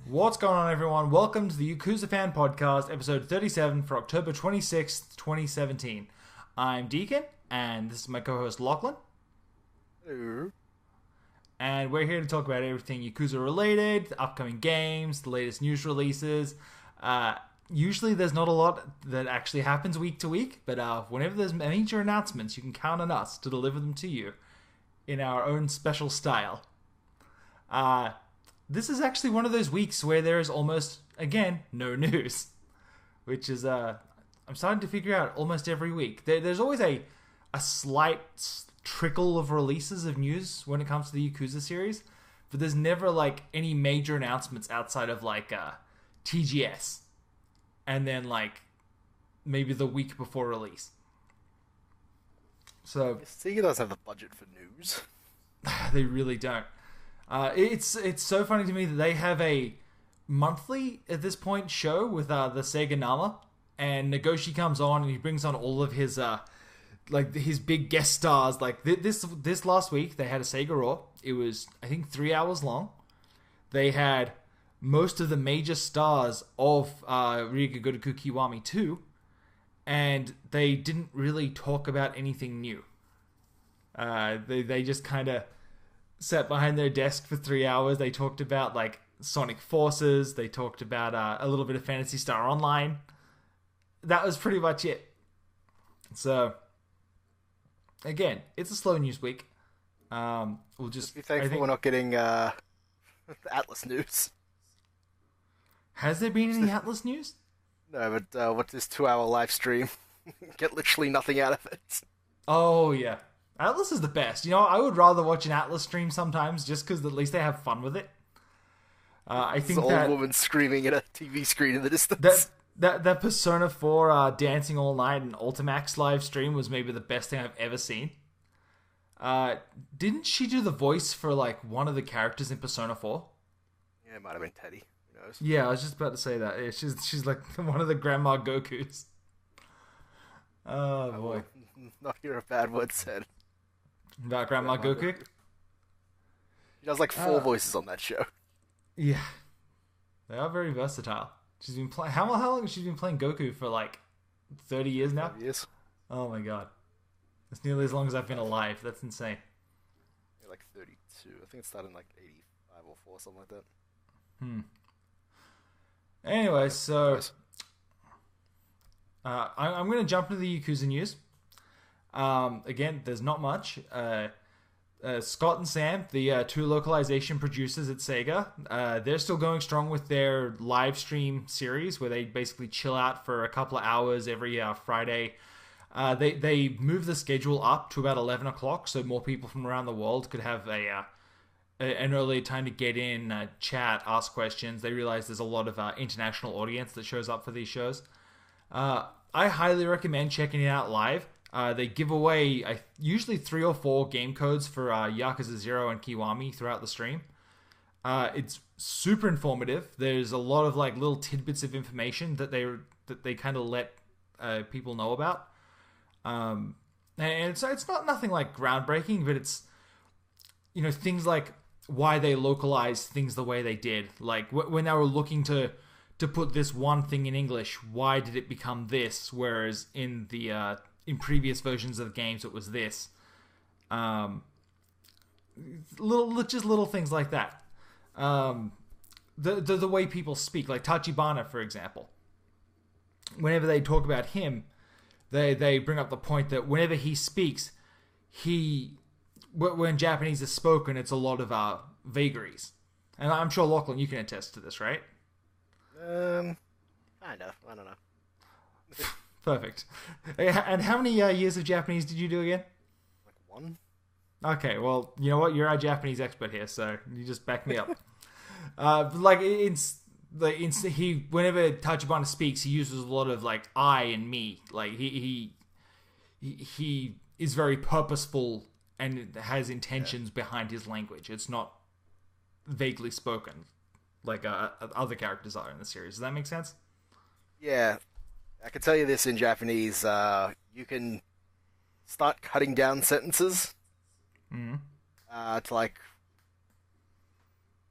What's going on, everyone? Welcome to the Yakuza Fan Podcast, episode 37 for October 26th, 2017. I'm Deacon, and this is my co-host Lachlan. Hello. And we're here to talk about everything Yakuza related, the upcoming games, the latest news releases. Usually there's not a lot that actually happens week to week, but whenever there's major announcements, you can count on us to deliver them to you in our own special style. This is actually one of those weeks where there is almost, again, no news. Which is, I'm starting to figure out almost every week. There's always a slight trickle of releases of news when it comes to the Yakuza series. But there's never, any major announcements outside of, TGS. And then, maybe the week before release. So Sega doesn't have the budget for news. they really don't. It's so funny to me that they have a monthly, at this point, show with the Sega Nama, and Nagoshi comes on and he brings on all of his his big guest stars. This last week they had a Sega Raw. It was, I think, 3 hours long. They had most of the major stars of Ryuga Gotoku Kiwami 2, and they didn't really talk about anything new. They just kind of sat behind their desk for 3 hours. They talked about Sonic Forces. They talked about a little bit of Phantasy Star Online. That was pretty much it. So again, it's a slow news week. We'll just be thankful we're not getting Atlas news. Has there been any Atlas news? No, but what's this 2-hour live stream? Get literally nothing out of it. Oh yeah, Atlas is the best. You know, I would rather watch an Atlas stream sometimes just because at least they have fun with it. I think This that old woman screaming at a TV screen in the distance. that Persona 4 Dancing All Night and Ultimax live stream was maybe the best thing I've ever seen. Didn't she do the voice for one of the characters in Persona 4? Yeah, it might have been Teddy. Who knows? Yeah, I was just about to say that. Yeah, she's like one of the Grandma Gokus. Oh boy. Not hear a bad word said. About Grandma Goku? She does 4 voices on that show. Yeah. They are very versatile. She's been playing. How long has she been playing Goku for 30 years now? 5 years. Oh my god. That's nearly as long as I've been alive. That's insane. Yeah, 32. I think it started in 85 or 4, something like that. Anyway, so I'm going to jump into the Yakuza news. Again, there's not much. Scott and Sam, the two localization producers at Sega, they're still going strong with their live stream series where they basically chill out for a couple of hours every Friday. They moved the schedule up to about 11 o'clock so more people from around the world could have an earlier time to get in, chat, ask questions. They realize there's a lot of international audience that shows up for these shows. I highly recommend checking it out live. They give away usually 3 or 4 game codes for Yakuza 0 and Kiwami throughout the stream. It's super informative. There's a lot of little tidbits of information that they kind of let people know about. And so it's not nothing groundbreaking, but it's things like why they localized things the way they did. When they were looking to put this one thing in English, why did it become this? Whereas in the in previous versions of the games, it was this. Little things like that. The way people speak, like Tachibana, for example. Whenever they talk about him, they bring up the point that whenever he speaks, when Japanese is spoken, it's a lot of vagaries. And I'm sure, Lachlan, you can attest to this, right? Kind of. I don't know. Perfect. And how many years of Japanese did you do again? 1. Okay, well, you know what? You're our Japanese expert here, so you just back me up. Whenever Tachibana speaks, he uses a lot of I and me. He is very purposeful and has intentions behind his language. It's not vaguely spoken like other characters are in the series. Does that make sense? Yeah. I can tell you this in Japanese. You can start cutting down sentences to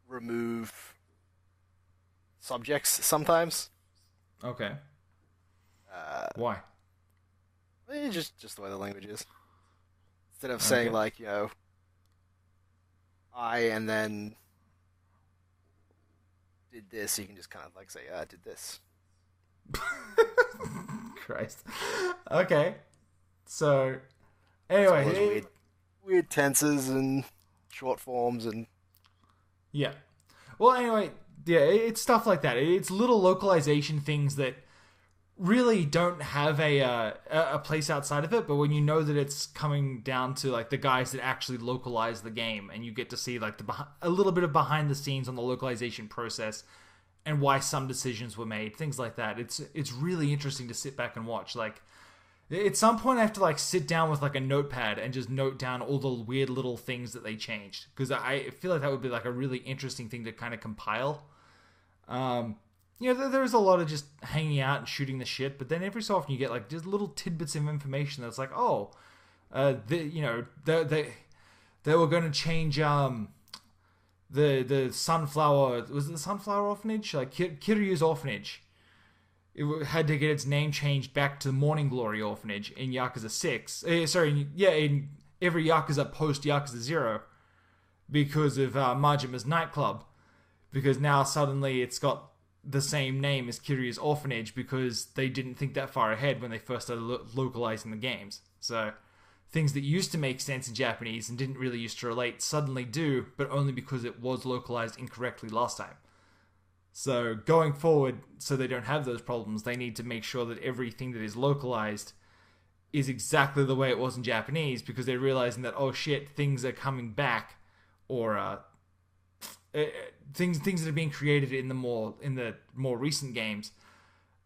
remove subjects sometimes. Okay. Uh, Why? just the way the language is. Instead of saying, Okay. like, I and then did this, you can just kind of, like, say, I did this. Christ. Okay. So, All those anyway. weird tenses and short forms and... Yeah. Well, anyway, yeah, it's stuff like that. It's little localization things that really don't have a place outside of it, but when you know that it's coming down to like the guys that actually localize the game, and you get to see like a little bit of behind the scenes on the localization process and why some decisions were made, things like that. It's really interesting to sit back and watch. Like at some point, I have to like sit down with like a notepad and just note down all the weird little things that they changed, because I feel like that would be like a really interesting thing to kind of compile. There's a lot of just hanging out and shooting the shit, but then every so often you get like just little tidbits of information that's like, they were going to change the sunflower, was it the sunflower orphanage, like Kiryu's orphanage. It had to get its name changed back to Morning Glory Orphanage in Yakuza 6. In every Yakuza post Yakuza 0 because of Majima's nightclub. Because now suddenly it's got the same name as Kiryu's orphanage because they didn't think that far ahead when they first started localizing the games. So things that used to make sense in Japanese and didn't really used to relate suddenly do, but only because it was localized incorrectly last time. So going forward, so they don't have those problems, they need to make sure that everything that is localized is exactly the way it was in Japanese, because they're realizing that, oh shit, things are coming back, or things that are being created in the more recent games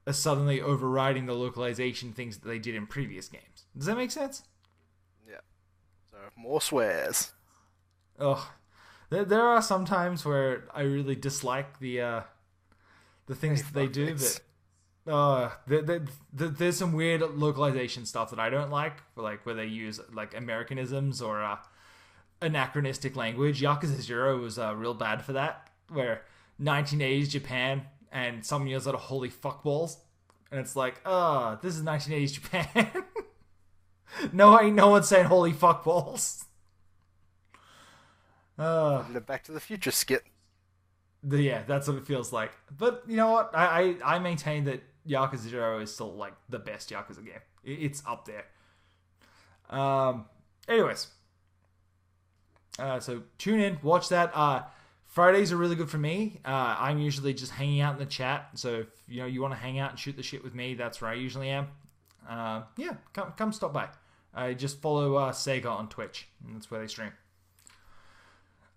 are suddenly overriding the localization things that they did in previous games. Does that make sense? Yeah. So, more swears. Ugh. There are some times where I really dislike the things that they do, but there's some weird localization stuff that I don't like where they use like Americanisms or anachronistic language. Yakuza 0 was real bad for that, where 1980s Japan and someone yells out holy fuckballs, and it's like, this is 1980s Japan. No, ain't no one saying holy fuckballs. Did a Back to the Future skit. Yeah, that's what it feels like. But you know what? I maintain that Yakuza 0 is still like the best Yakuza game. It's up there. Anyways. So tune in, watch that. Fridays are really good for me. I'm usually just hanging out in the chat. So if you want to hang out and shoot the shit with me, that's where I usually am. Come stop by. Just follow Sega on Twitch. And that's where they stream.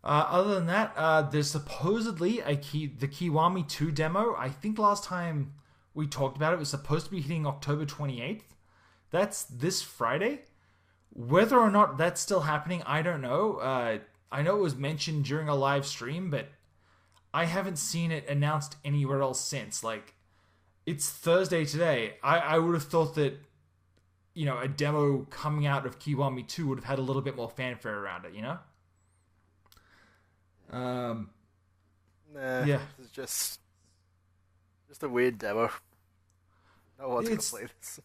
Other than that, there's supposedly the Kiwami 2 demo. I think last time we talked about it was supposed to be hitting October 28th. That's this Friday. Whether or not that's still happening, I don't know. I know it was mentioned during a live stream, but I haven't seen it announced anywhere else since. Like, it's Thursday today. I would have thought that, a demo coming out of Kiwami 2 would have had a little bit more fanfare around it, Nah, yeah. It's just a weird demo. No one's gonna play this.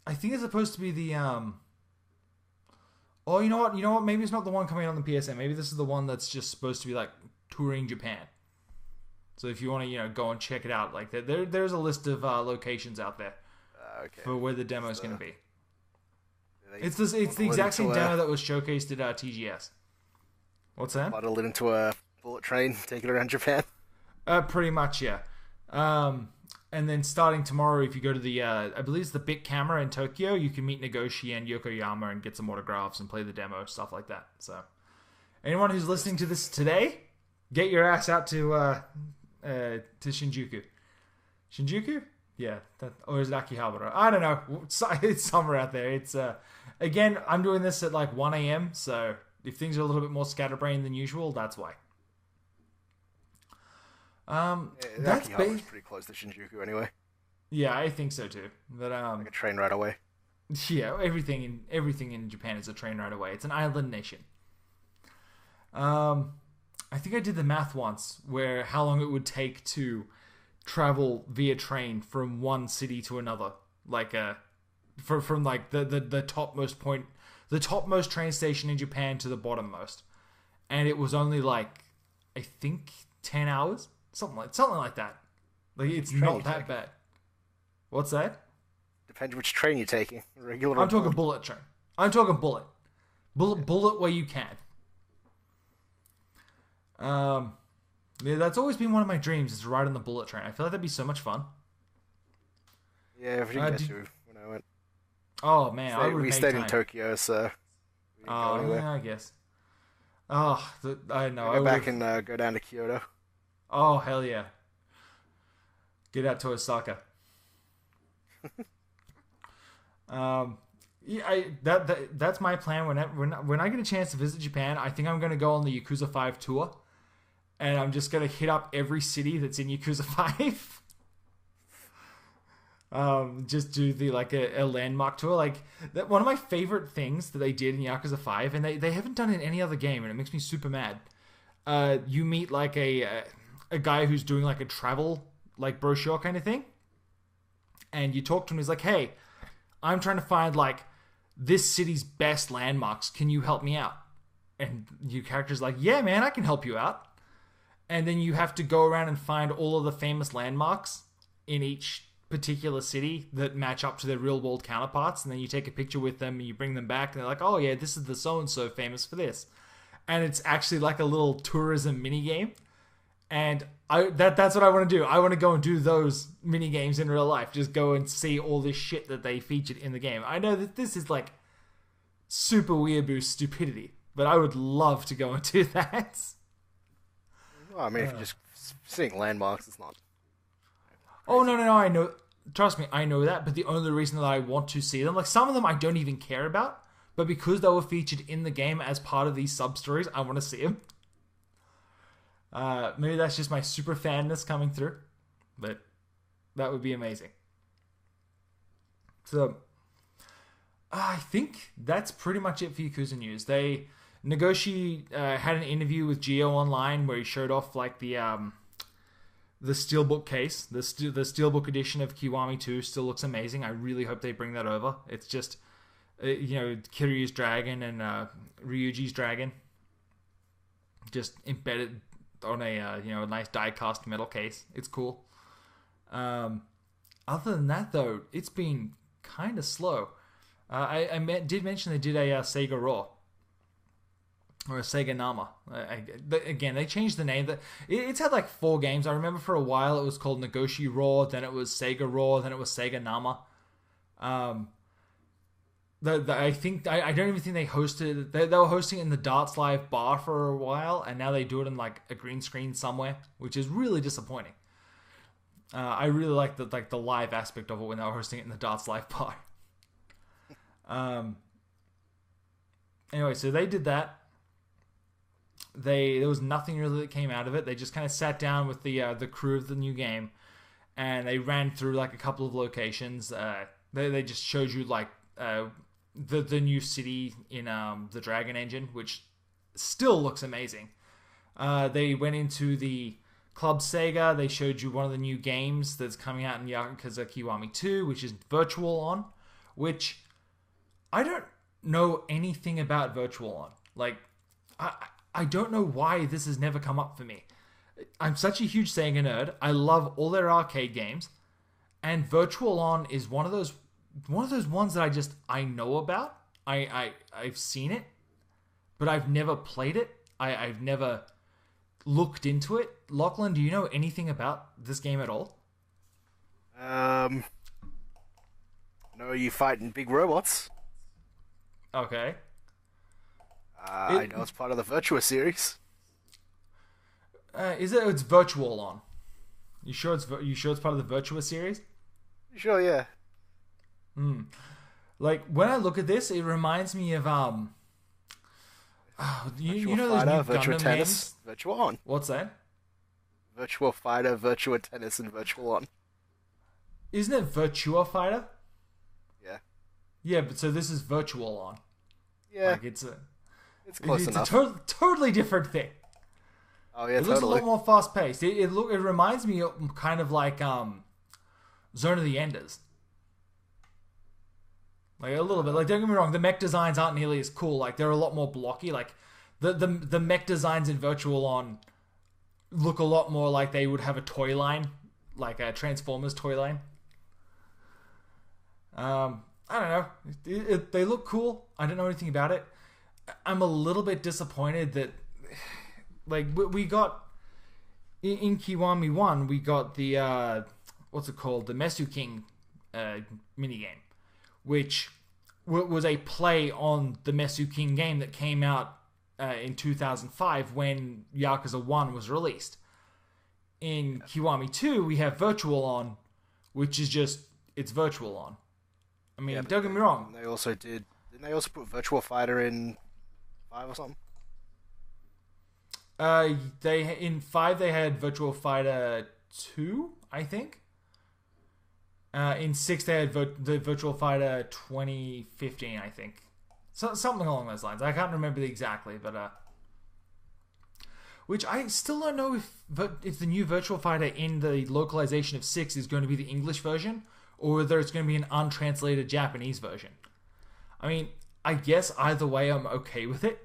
I think it's supposed to be the Oh, you know what? Maybe it's not the one coming out on the PSN. Maybe this is the one that's just supposed to be like touring Japan. So if you want to, go and check it out, like there's a list of locations out there for where the demo is going to be. It's the exact same demo that was showcased at TGS. What's that? Bundle it into a bullet train, take it around Japan. Pretty much, yeah. And then starting tomorrow, if you go to the, I believe it's the Bit Camera in Tokyo, you can meet Nagoshi and Yokoyama and get some autographs and play the demo, stuff like that. So, anyone who's listening to this today, get your ass out to Shinjuku. Shinjuku? Yeah. Or is it Akihabara? I don't know. It's somewhere out there. It's, again, I'm doing this at like 1 a.m., so if things are a little bit more scatterbrained than usual, that's why. That's Akihabara's pretty close to Shinjuku anyway. Yeah, I think so too. But like a train right away. Yeah, everything in Japan is a train right away. It's an island nation. I think I did the math once where how long it would take to travel via train from one city to another, like from like the topmost point, the topmost train station in Japan to the bottommost, and it was only like I think 10 hours, something like that. Like it's not that bad. What's that? Depends which train you're taking. Regular. I'm talking bullet train. I'm talking bullet where you can. Yeah, that's always been one of my dreams, is to ride on the bullet train. I feel like that'd be so much fun. Yeah, everything got to when I went. Oh man, we stayed in Tokyo, so. Oh yeah, I guess. Oh, I know. Go back and go down to Kyoto. Oh hell yeah! Get out to Osaka. Yeah, that's my plan. When I get a chance to visit Japan, I think I'm gonna go on the Yakuza 5 tour. And I'm just going to hit up every city that's in Yakuza 5. Just do a landmark tour. Like, one of my favorite things that they did in Yakuza 5, and they haven't done it in any other game, and it makes me super mad. You meet like a guy who's doing like a travel like brochure kind of thing. And you talk to him, he's like, hey, I'm trying to find like this city's best landmarks. Can you help me out? And your character's like, yeah, man, I can help you out. And then you have to go around and find all of the famous landmarks in each particular city that match up to their real world counterparts. And then you take a picture with them and you bring them back and they're like, oh yeah, this is the so-and-so famous for this. And it's actually like a little tourism mini game. And that's what I want to do. I want to go and do those mini games in real life. Just go and see all this shit that they featured in the game. I know that this is like super weeaboo stupidity, but I would love to go and do that. Well, I mean, if you're just seeing landmarks, it's not. Oh, no, I know. Trust me, I know that, but the only reason that I want to see them, like some of them I don't even care about, but because they were featured in the game as part of these sub-stories, I want to see them. Maybe that's just my super fanness coming through, but that would be amazing. So, I think that's pretty much it for Yakuza news. Nagoshi had an interview with Geo Online where he showed off like the steelbook case. The steelbook edition of Kiwami 2 still looks amazing. I really hope they bring that over. It's just Kiryu's dragon and Ryuji's dragon just embedded on a nice die-cast metal case. It's cool. Other than that though, it's been kind of slow. I did mention they did a Sega Raw. Or a Sega Nama. Again, they changed the name. It's had like 4 games. I remember for a while it was called Nagoshi Raw, then it was Sega Raw, then it was Sega Nama. I don't even think they hosted. They were hosting it in the Darts Live bar for a while, and now they do it in like a green screen somewhere, which is really disappointing. I really like the live aspect of it when they were hosting it in the Darts Live bar. Anyway, so they did that. There was nothing really that came out of it. They just kind of sat down with the crew of the new game, and they ran through like a couple of locations. They just showed you like the new city in the Dragon Engine, which still looks amazing. They went into the Club Sega. They showed you one of the new games that's coming out in Yakuza Kiwami 2, which is Virtual On, which I don't know anything about Virtual On. Like, I don't know why this has never come up for me. I'm such a huge Sega nerd. I love all their arcade games, and Virtual On is one of those ones that I know about. I've seen it, but I've never played it. I've never looked into it. Lachlan, do you know anything about this game at all? No, you fighting big robots. Okay. I know it's part of the Virtua series. Is it? It's Virtual On. You sure it's part of the Virtua series? Sure, yeah. Like when I look at this, it reminds me of you know those Fighter, new Virtua Gundam Tennis, games? Virtua On. What's that? Virtua Fighter, Virtua Tennis, and Virtual On. Isn't it Virtua Fighter? Yeah. Yeah, but so this is Virtual On. Yeah. Like it's close enough. a totally different thing. Oh yeah, It looks a totally. lot more fast paced. It reminds me of kind of like Zone of the Enders. Like a little bit. Like don't get me wrong, the mech designs aren't nearly as cool. Like they're a lot more blocky. Like the mech designs in Virtual On look a lot more like they would have a toy line, like a Transformers toy line. I don't know. They look cool. I don't know anything about it. I'm a little bit disappointed that, like, we got in Kiwami 1, we got the what's it called, the Mesu King minigame, which was a play on the Mesu King game that came out in 2005 when Yakuza 1 was released. In Kiwami 2, we have Virtual On, which is just, it's Virtual On. I mean, don't get me wrong. They also didn't they also put Virtua Fighter in 5 or something? In 5 they had Virtua Fighter 2, I think. In 6 they had the Virtua Fighter 2015, I think. So, something along those lines. I can't remember exactly, but which I still don't know if the new Virtua Fighter in the localization of 6 is going to be the English version, or whether it's going to be an untranslated Japanese version. I mean, I guess either way I'm okay with it,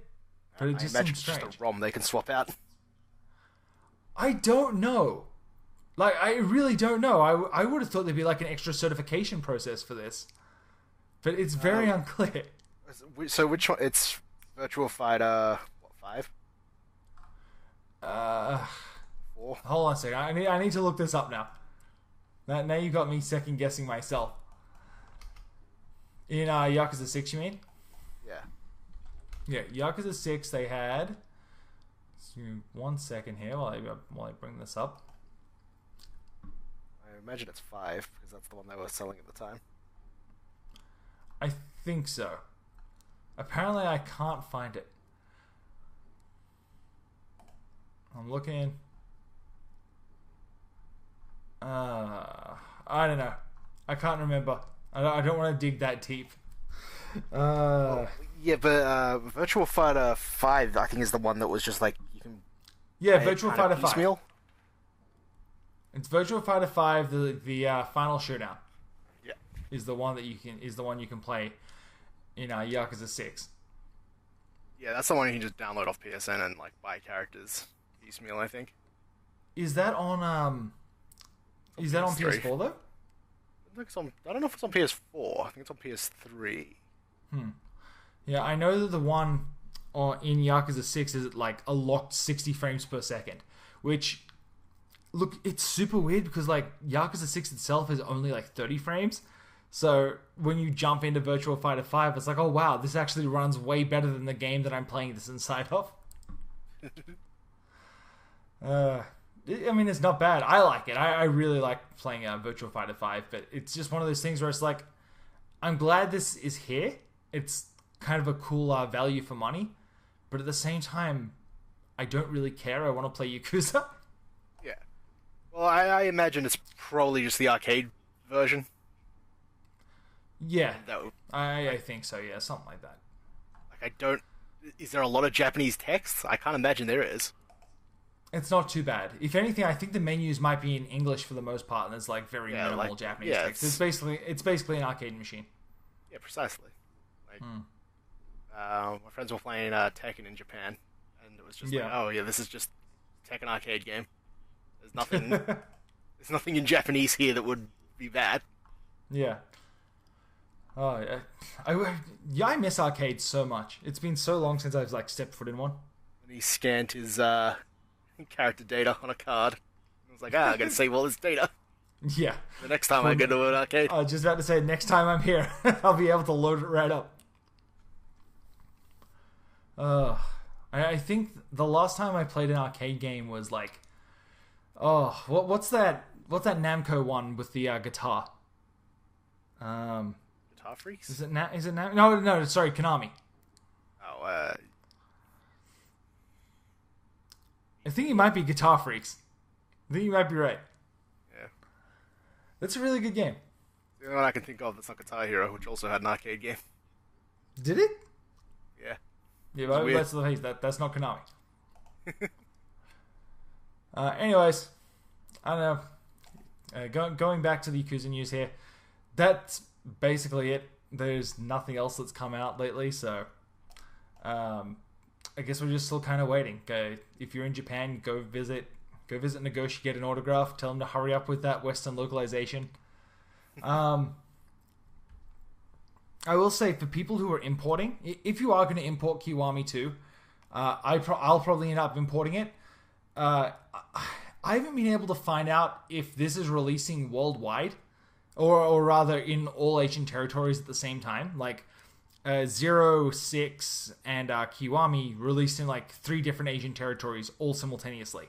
but it just seems strange. Just a ROM they can swap out. I don't know. Like, I really don't know. I would have thought there'd be like an extra certification process for this, but it's very unclear. So which one? It's Virtua Fighter, what, 5? 4? Hold on a second. I need to look this up now. Now you got me second guessing myself. In Yakuza 6, you mean? Yeah. Yeah, Yakuza 6, they had... So 1 second here while I bring this up. I imagine it's 5, because that's the one they were selling at the time. I think so. Apparently I can't find it. I'm looking... I don't know. I can't remember. I don't want to dig that deep. Yeah, but Virtua Fighter 5, I think, is the one that was just like you can. Yeah, Virtua Fighter 5. Piecemeal. It's Virtua Fighter 5. The final showdown. Yeah. Is the one you can play in Yakuza 6. Yeah, that's the one you can just download off PSN and like buy characters piecemeal. I think. Is that on Is that on PS4 though? I don't know if it's on PS4. I think it's on PS3. Yeah, I know that the one in Yakuza 6 is like a locked 60 frames per second, which, look, it's super weird because like Yakuza 6 itself is only like 30 frames. So when you jump into Virtua Fighter 5, it's like, oh wow, this actually runs way better than the game that I'm playing this inside of. I mean, it's not bad. I like it. I really like playing Virtua Fighter 5, but it's just one of those things where it's like, I'm glad this is here. It's kind of a cool value for money, but at the same time, I don't really care. I want to play Yakuza. Yeah. Well, I imagine it's probably just the arcade version. Yeah. I think so, yeah. Something like that. Like, is there a lot of Japanese text? I can't imagine there is. It's not too bad. If anything, I think the menus might be in English for the most part, and there's like very minimal Japanese text. It's basically an arcade machine. Yeah, precisely. Like, my friends were playing Tekken in Japan, and it was just like, oh yeah, this is just Tekken arcade game. There's nothing. There's nothing in Japanese here that would be bad. Yeah. Oh yeah. I miss arcades so much. It's been so long since I've like stepped foot in one. And he scanned his character data on a card. I was like, I gotta save all this data. Yeah. The next time I go to an arcade. I was just about to say, next time I'm here, I'll be able to load it right up. I think the last time I played an arcade game was like, what's that Namco one with the guitar? Guitar Freaks? Is it Namco? No, sorry, Konami. Oh, I think it might be Guitar Freaks. I think you might be right. Yeah. That's a really good game. The only one I can think of that's not Guitar Hero, which also had an arcade game. Did it? Yeah. Yeah, but that's not Konami. Anyways, I don't know. Going back to the Yakuza news here, that's basically it. There's nothing else that's come out lately, so I guess we're just still kind of waiting. If you're in Japan, go visit Nagoshi, get an autograph, tell them to hurry up with that Western localization. I will say, for people who are importing, if you are going to import Kiwami 2, I'll probably end up importing it. I haven't been able to find out if this is releasing worldwide, or rather in all Asian territories at the same time. Like 0, 6, and Kiwami released in like 3 different Asian territories all simultaneously.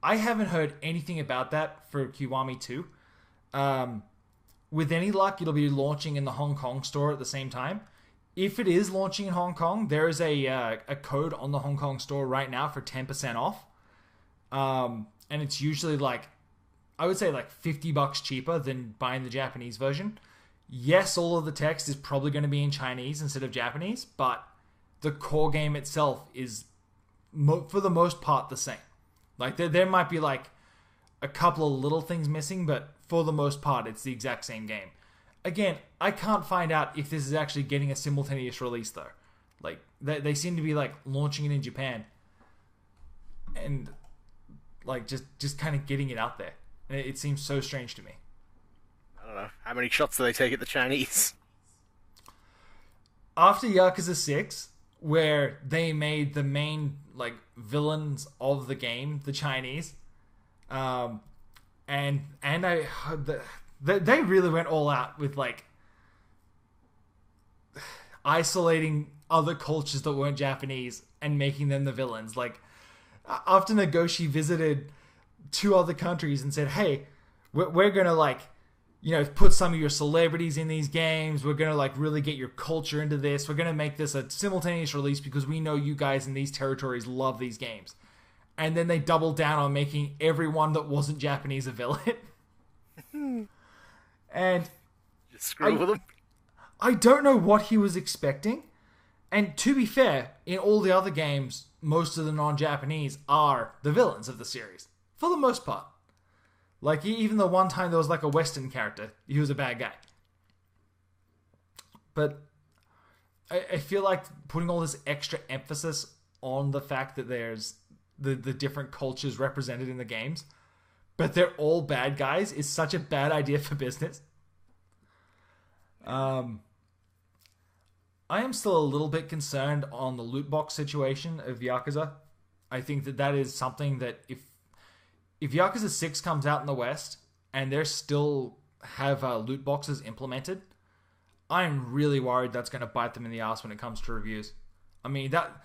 I haven't heard anything about that for Kiwami 2. With any luck, it'll be launching in the Hong Kong store at the same time. If it is launching in Hong Kong, there is a code on the Hong Kong store right now for 10% off. And it's usually like, I would say like $50 cheaper than buying the Japanese version. Yes, all of the text is probably going to be in Chinese instead of Japanese, but the core game itself is, for the most part, the same. Like, there might be like a couple of little things missing, but for the most part, it's the exact same game. Again, I can't find out if this is actually getting a simultaneous release, though. Like, they seem to be like launching it in Japan and like just kind of getting it out there. And it seems so strange to me. I don't know. How many shots do they take at the Chinese? After Yakuza 6, where they made the main like villains of the game the Chinese, and they really went all out with like isolating other cultures that weren't Japanese and making them the villains. Like, after Nagoshi visited 2 other countries and said, hey, we're gonna like, you know, put some of your celebrities in these games, we're gonna like really get your culture into this, we're gonna make this a simultaneous release because we know you guys in these territories love these games. And then they doubled down on making everyone that wasn't Japanese a villain. And just screw with them. I don't know what he was expecting. And to be fair, in all the other games, most of the non-Japanese are the villains of the series. For the most part. Like, even the one time there was like a Western character, he was a bad guy. But I feel like putting all this extra emphasis on the fact that there's the different cultures represented in the games, but they're all bad guys, is such a bad idea for business. I am still a little bit concerned on the loot box situation of Yakuza. I think that is something that if Yakuza 6 comes out in the West and they still have loot boxes implemented, I'm really worried that's going to bite them in the ass when it comes to reviews. I mean, that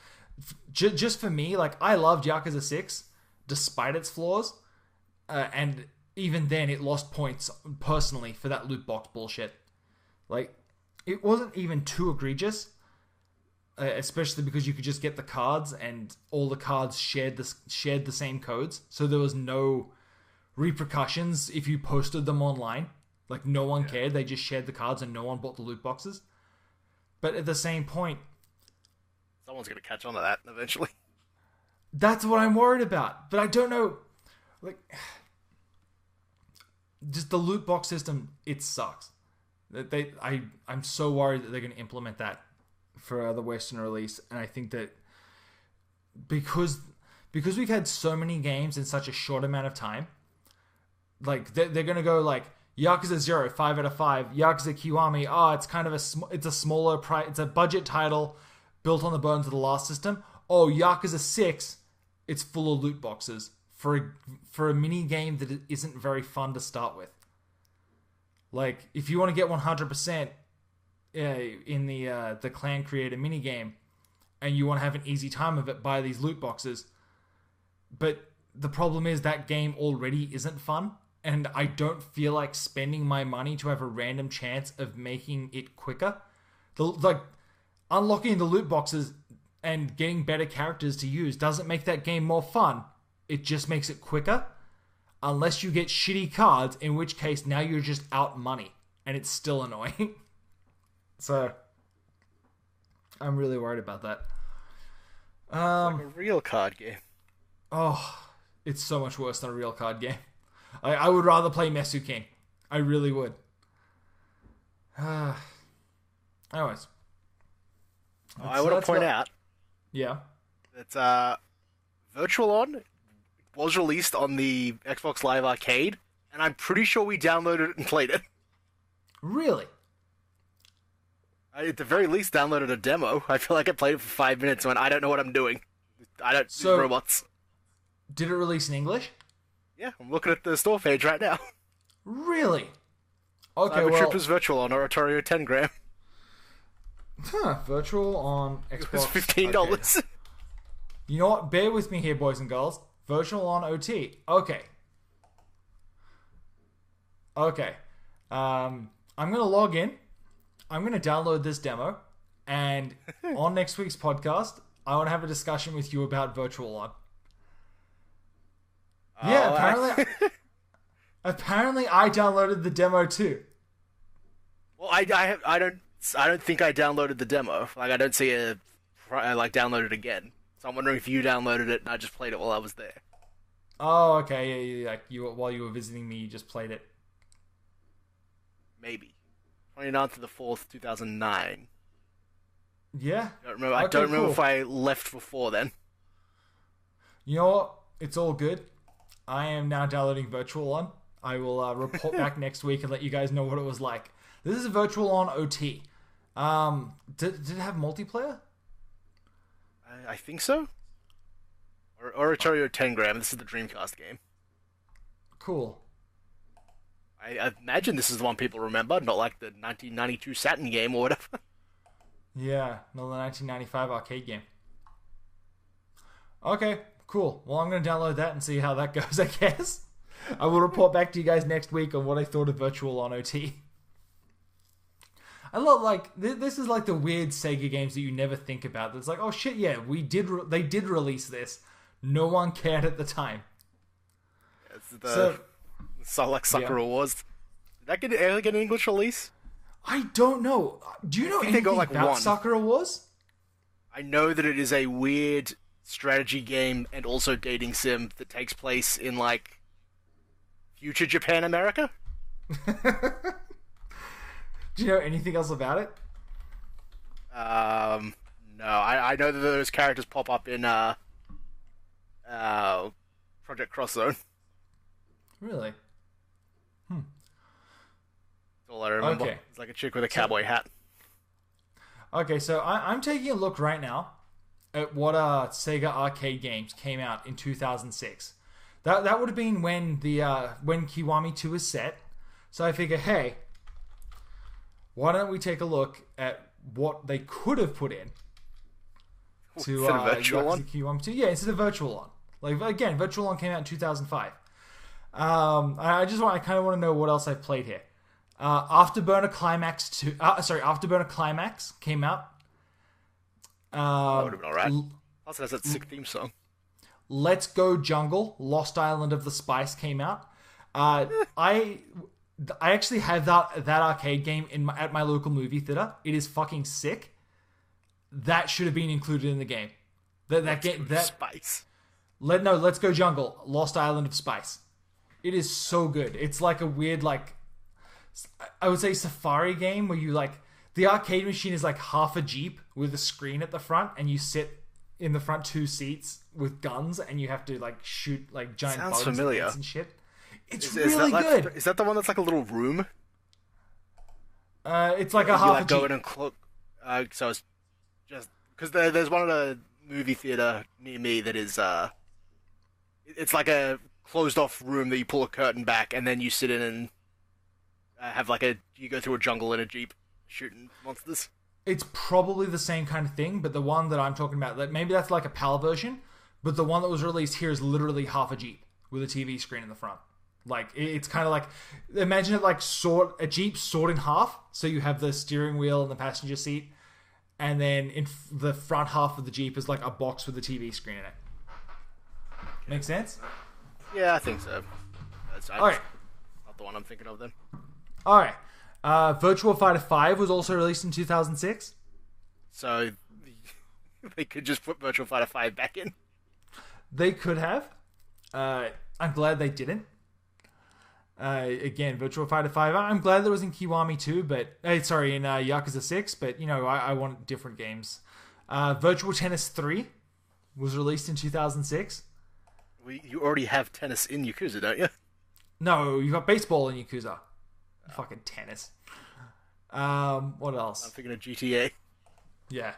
just for me, like, I loved Yakuza 6 despite its flaws, and even then it lost points personally for that loot box bullshit. Like, it wasn't even too egregious, especially because you could just get the cards and all the cards shared the same codes, so there was no repercussions if you posted them online. Like, no one cared, they just shared the cards and no one bought the loot boxes. But at the same point, someone's going to catch on to that eventually. That's what I'm worried about. But I don't know, like, just the loot box system, it sucks. I'm so worried that they're going to implement that for the Western release, and I think that because we've had so many games in such a short amount of time, like they're going to go like Yakuza 0, 5 out of 5, Yakuza Kiwami, it's kind of it's a smaller price, it's a budget title built on the bones of the last system. Oh, Yakuza 6, it's full of loot boxes for a mini game that isn't very fun to start with. Like, if you want to get 100% in the clan creator minigame, and you want to have an easy time of it, buy these loot boxes. But the problem is that game already isn't fun, and I don't feel like spending my money to have a random chance of making it quicker. Unlocking the loot boxes and getting better characters to use doesn't make that game more fun. It just makes it quicker. Unless you get shitty cards, in which case now you're just out money. And it's still annoying. So, I'm really worried about that. It's like a real card game. Oh, It's so much worse than a real card game. I would rather play Mesu King. I really would. Anyways. I want to point out. Yeah. That Virtual On was released on the Xbox Live Arcade, and I'm pretty sure we downloaded it and played it. Really? I, at the very least, downloaded a demo. I feel like I played it for 5 minutes and went, I don't know what I'm doing. I don't do robots. Did it release in English? Yeah, I'm looking at the store page right now. Really? Okay, Cyber Troopers Virtual On Oratorio 10-gram. Virtual on Xbox. It was $15. Okay. You know what? Bear with me here, boys and girls. Virtual on OT. Okay. I'm going to log in. I'm going to download this demo. And on next week's podcast, I want to have a discussion with you about Virtual On. Yeah, apparently I downloaded the demo too. Well, I don't think I downloaded the demo. Like, I don't see a download it again. So I'm wondering if you downloaded it and I just played it while I was there. Oh, okay. Yeah, like while you were visiting me, you just played it. Maybe 29th of the 4th, 2009. Yeah. I don't remember if I left before then. You know what? It's all good. I am now downloading Virtual On. I will report back next week and let you guys know what it was like. This is a Virtual On OT. Did it have multiplayer? I think so. Oratorio 10-gram. This is the Dreamcast game. Cool. I imagine this is the one people remember, not like the 1992 Saturn game or whatever. Yeah, not the 1995 arcade game. Okay, cool. Well, I'm going to download that and see how that goes, I guess. I will report back to you guys next week on what I thought of Virtual On OT. I love, like, this is like the weird Sega games that you never think about. It's like, oh shit, yeah, they did release this. No one cared at the time. It's the Sakura Wars. Did that ever get an English release? I don't know. Do you know anything about Sakura Wars? I know that it is a weird strategy game and also dating sim that takes place in, like, future Japan, America. Do you know anything else about it? No. I know that those characters pop up in Project Cross Zone. Really? That's all I remember. Okay. It's like a chick with a cowboy hat. Okay, so I'm taking a look right now at what Sega arcade games came out in 2006. That would have been when when Kiwami 2 is set. So I figure, hey, why don't we take a look at what they could have put in to Virtual On? Kiwami 2? Yeah, instead of Virtual On. Like, again, Virtual On came out in 2005. I kind of want to know what else I've played here. Afterburner Climax came out. That would have been alright. Also has that sick theme song. Let's Go Jungle, Lost Island of the Spice came out. I actually have that arcade game at my local movie theater. It is fucking sick. That should have been included in the game. Spice. Let's Go Jungle, Lost Island of Spice. It is so good. It's like a weird, like, I would say safari game where you, like, the arcade machine is like half a Jeep with a screen at the front, and you sit in the front two seats with guns, and you have to, like, shoot, like, giant bugs and shit. It's really good. Is that the one that's like a little room? It's like a half a Jeep. Go in and so it's just because there's one at a movie theater near me that is it's like a closed off room that you pull a curtain back and then you sit in and have like you go through a jungle in a Jeep shooting monsters. It's probably the same kind of thing, but the one that I'm talking about, maybe that's like a PAL version, but the one that was released here is literally half a Jeep with a TV screen in the front. Like, it's kind of like, imagine it like a Jeep sawed in half, so you have the steering wheel and the passenger seat, and then in the front half of the Jeep is like a box with a TV screen in it. Make sense? Yeah, I think so. Alright. Not the one I'm thinking of then. Alright. Virtua Fighter 5 was also released in 2006. So, they could just put Virtua Fighter 5 back in? They could have. I'm glad they didn't. Again, Virtua Fighter 5. I'm glad that was in Kiwami 2, but in Yakuza 6. But I want different games. Virtual Tennis 3 was released in 2006. You already have tennis in Yakuza, don't you? No, you got baseball in Yakuza. Fucking tennis. What else? I'm thinking of GTA. Yeah,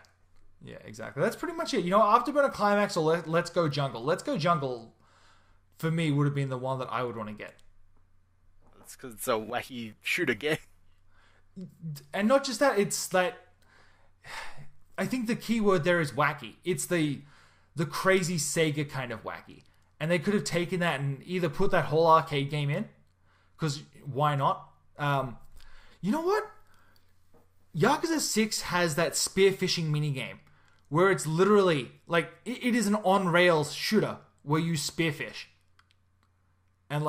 exactly. That's pretty much it. Afterburner Climax or Let's Go Jungle. Let's Go Jungle, for me, would have been the one that I would want to get. That's because it's a wacky shooter game. And not just that, it's that... I think the key word there is wacky. It's the crazy Sega kind of wacky. And they could have taken that and either put that whole arcade game in, because why not? You know what? Yakuza 6 has that spearfishing minigame where it's literally like it is an on-rails shooter where you spearfish. And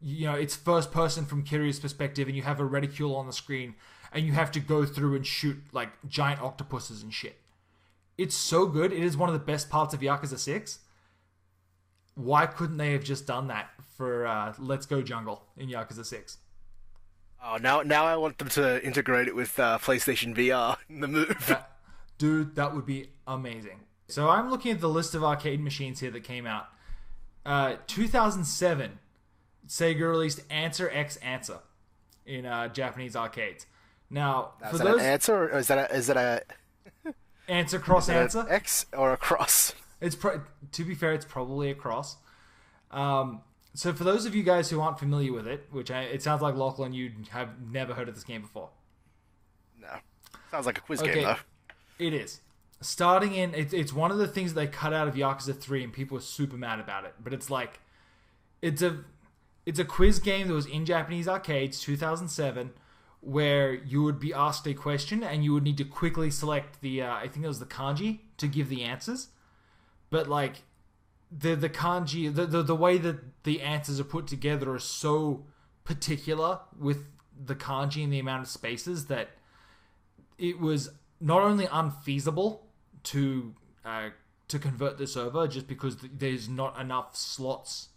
it's first person from Kiryu's perspective and you have a reticule on the screen and you have to go through and shoot like giant octopuses and shit. It's so good. It is one of the best parts of Yakuza 6. Why couldn't they have just done that for Let's Go Jungle in Yakuza 6? Oh, now I want them to integrate it with PlayStation VR in the move. Dude, that would be amazing. So I'm looking at the list of arcade machines here that came out. 2007, Sega released Answer X Answer in Japanese arcades. Now, is that an answer or is that a answer cross answer? An X or a cross? To be fair, it's probably a cross. So for those of you guys who aren't familiar with it, which it sounds like Lachlan, you have never heard of this game before. No. Sounds like a quiz game, though. It is. Starting in... It's one of the things that they cut out of Yakuza 3, and people are super mad about it. But it's like... It's a quiz game that was in Japanese arcades, 2007, where you would be asked a question, and you would need to quickly select the... I think it was the kanji to give the answers. But, the kanji... The way that the answers are put together are so particular with the kanji and the amount of spaces that it was not only unfeasible to convert this over just because there's not enough slots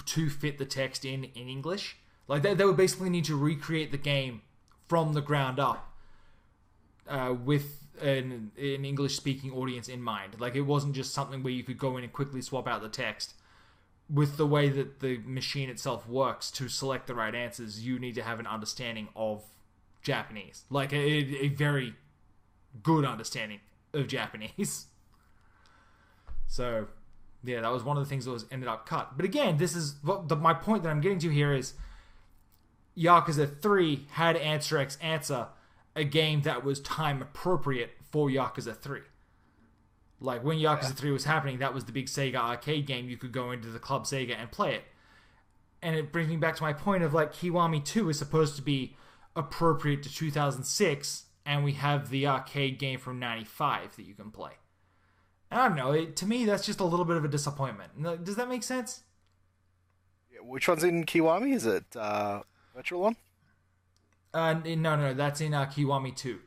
to fit the text in English. Like, they would basically need to recreate the game from the ground up with an English-speaking audience in mind. Like, it wasn't just something where you could go in and quickly swap out the text. With the way that the machine itself works to select the right answers, you need to have an understanding of Japanese. Like, a very good understanding of Japanese. So, yeah, that was one of the things that was ended up cut. But again, this is... my point that I'm getting to here is Yakuza 3 had Answer X Answer, a game that was time appropriate for Yakuza 3. Like, when Yakuza 3 was happening, that was the big Sega arcade game. You could go into the Club Sega and play it. And it brings me back to my point of, like, Kiwami 2 is supposed to be appropriate to 2006, and we have the arcade game from 95 that you can play. I don't know. To me, that's just a little bit of a disappointment. Does that make sense? Yeah, which one's in Kiwami? Is it Virtual one? No. That's in Kiwami 2.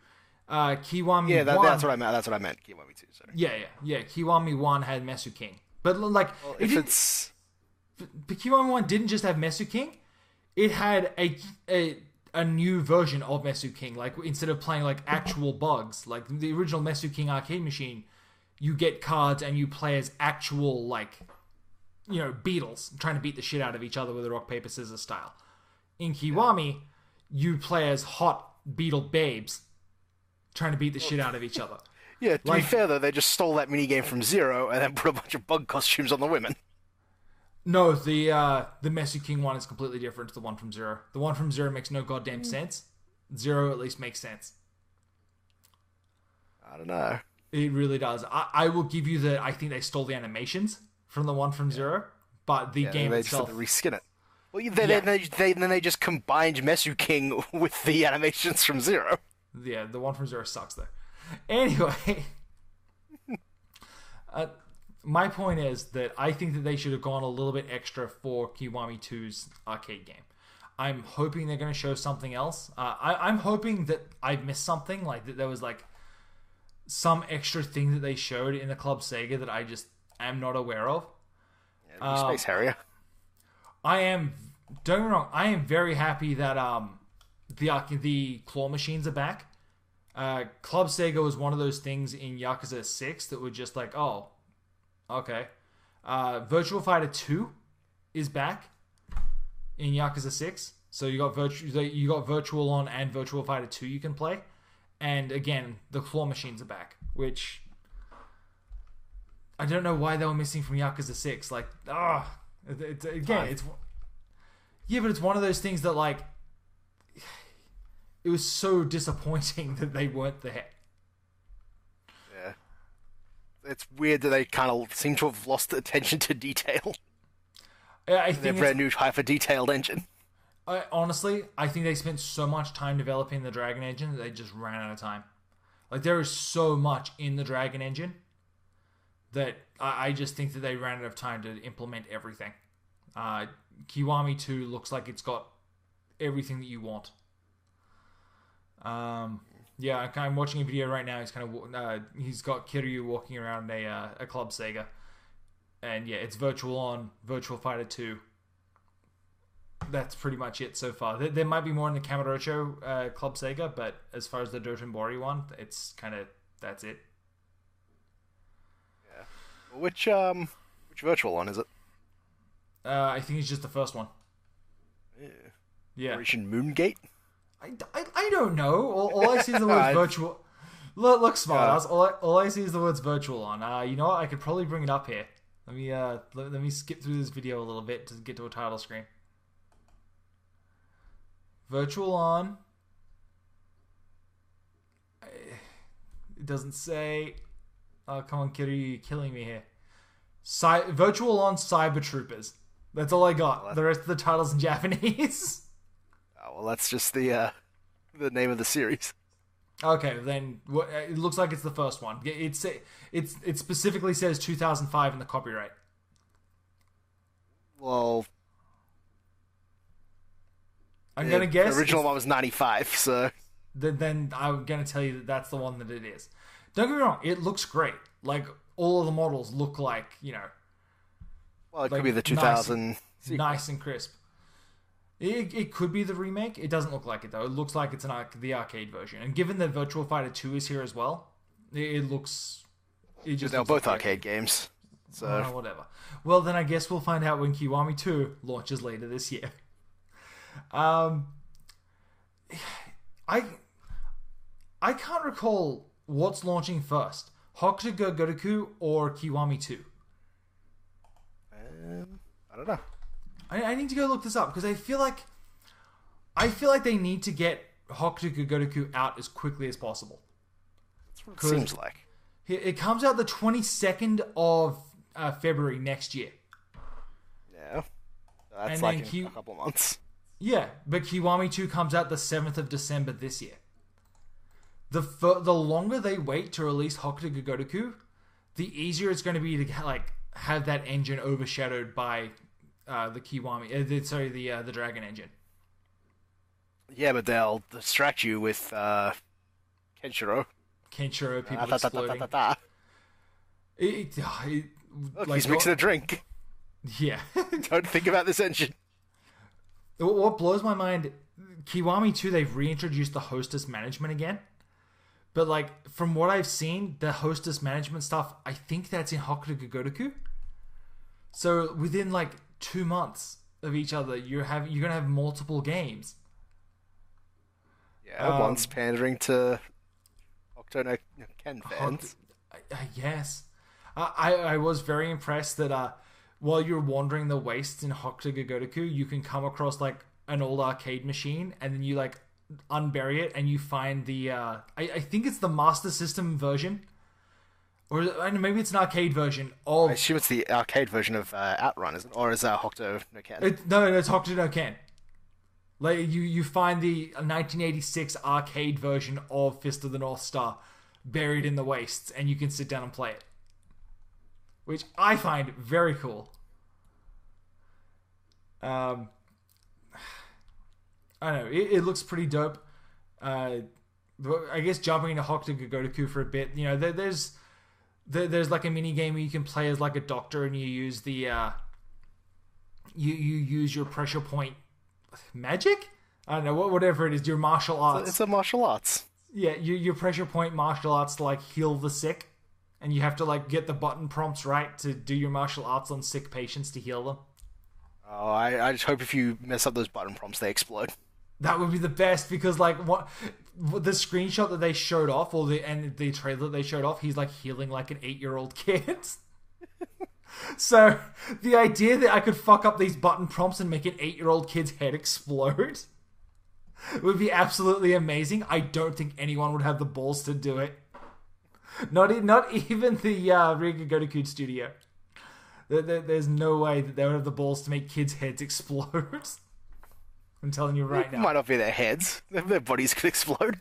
Kiwami 1... that's what I meant. That's what I meant. Kiwami 2, sorry. Yeah. Kiwami 1 had Mesu King. But, like... Well, But Kiwami 1 didn't just have Mesu King. It had a new version of Mesu King. Like, instead of playing, like, actual bugs. Like, the original Mesu King arcade machine, you get cards and you play as actual, like... beetles trying to beat the shit out of each other with a rock, paper, scissors style. In Kiwami, you play as hot beetle babes trying to beat the shit out of each other. Yeah, to be fair, though, they just stole that minigame from Zero and then put a bunch of bug costumes on the women. No, the Mesu King one is completely different to the one from Zero. The one from Zero makes no goddamn sense. Zero at least makes sense. I don't know. It really does. I will give you that I think they stole the animations from the one from Zero, but the game itself... They just had to reskin it. Well, then they just combined Mesu King with the animations from Zero. Yeah, the one from Zero sucks, though. Anyway, my point is that I think that they should have gone a little bit extra for Kiwami 2's arcade game. I'm hoping they're going to show something else. I'm hoping that I missed something, like that there was like some extra thing that they showed in the Club Sega that I just am not aware of. Yeah, Space Harrier. I am. Don't get me wrong. I am very happy that the claw machines are back. Club Sega was one of those things in Yakuza 6 that were just like, oh, okay. Virtua Fighter 2 is back in Yakuza 6. So you got Virtual On and Virtua Fighter 2 you can play. And again, the claw machines are back, which I don't know why they were missing from Yakuza 6. Like, but it's one of those things that, like, it was so disappointing that they weren't there. Yeah. It's weird that they kind of seem to have lost the attention to detail. I think their brand new hyper-detailed engine. Honestly, I think they spent so much time developing the Dragon engine that they just ran out of time. Like, there is so much in the Dragon engine that I just think that they ran out of time to implement everything. Kiwami 2 looks like it's got everything that you want. Yeah, I'm watching a video right now. He's got Kiryu walking around a Club Sega, and yeah, it's Virtual On, Virtua Fighter 2. That's pretty much it so far. There might be more in the Kamurocho Club Sega, but as far as the Dotonbori one, it's kind of that's it. Yeah. Which Virtual On is it? I think it's just the first one. Yeah. Operation Moongate? I don't know. All I see is the words virtual. Look, smart. All I see is the words Virtual On. You know what? I could probably bring it up here. Let me skip through this video a little bit to get to a title screen. Virtual On. It doesn't say. Oh, come on, Kiryu, you're killing me here. Virtual On Cyber Troopers. That's all I got. The rest of the title's in Japanese. Oh, well, that's just the name of the series. Okay, then it looks like it's the first one. It specifically says 2005 in the copyright. Well, I'm gonna guess the original one was 95, so then I'm gonna tell you that that's the one that it is. Don't get me wrong, it looks great. Like, all of the models look like, you know. Well, it could be the 2000 nice and crisp. It could be the remake. It doesn't look like it, though. It looks like it's the arcade version. And given that Virtua Fighter 2 is here as well, it looks... They're both arcade games. So whatever. Well, then I guess we'll find out when Kiwami 2 launches later this year. I can't recall what's launching first. Hokuto go Gotoku or Kiwami 2? I don't know. I need to go look this up because I feel like they need to get Hokuto go Gotoku out as quickly as possible. That's what it seems like. It comes out the 22nd of February next year. Yeah. That's like in a couple months. Yeah, but Kiwami 2 comes out the 7th of December this year. The longer they wait to release Hokuto go Gotoku, the easier it's going to be to have that engine overshadowed by the Kiwami, the Dragon engine. Yeah, but they'll distract you with Kenshiro, people exploding. Look, he's mixing a drink. Yeah. Don't think about this engine. What blows my mind, Kiwami 2, they've reintroduced the hostess management again. But, like, from what I've seen, the hostess management stuff, I think that's in Hokuto go Gotoku. So, within, 2 months of each other, you're going to have multiple games. Yeah, one's pandering to Hokuto no Ken fans. I guess. I was very impressed that while you're wandering the wastes in Hokuto go Gotoku, you can come across, an old arcade machine, and then you, unbury it, and you find the I think it's the Master System version, or maybe it's an arcade version of... I assume it's the arcade version of Outrun, isn't it? Or is that Hokuto no Ken? No, it's Hokuto no Ken. You find the 1986 arcade version of Fist of the North Star buried in the wastes, and you can sit down and play it, which I find very cool. I don't know. It looks pretty dope. I guess jumping into Hokuto go Gotoku for a bit, you know, there's a mini game where you can play as a doctor, and you use the you use your pressure point magic. I don't know whatever it is. Your martial arts. It's a martial arts. Yeah, your pressure point martial arts to like heal the sick, and you have to like get the button prompts right to do your martial arts on sick patients to heal them. Oh, I just hope if you mess up those button prompts, they explode. That would be the best because like what the screenshot that they showed off, or the trailer that they showed off, he's like healing like an 8-year-old kid. So the idea that I could fuck up these button prompts and make an 8-year-old kid's head explode would be absolutely amazing. I don't think anyone would have the balls to do it. Not even the Riga Gotoku studio. There's no way that they would have the balls to make kids' heads explode. I'm telling you right now. It might not be their heads. Their bodies could explode.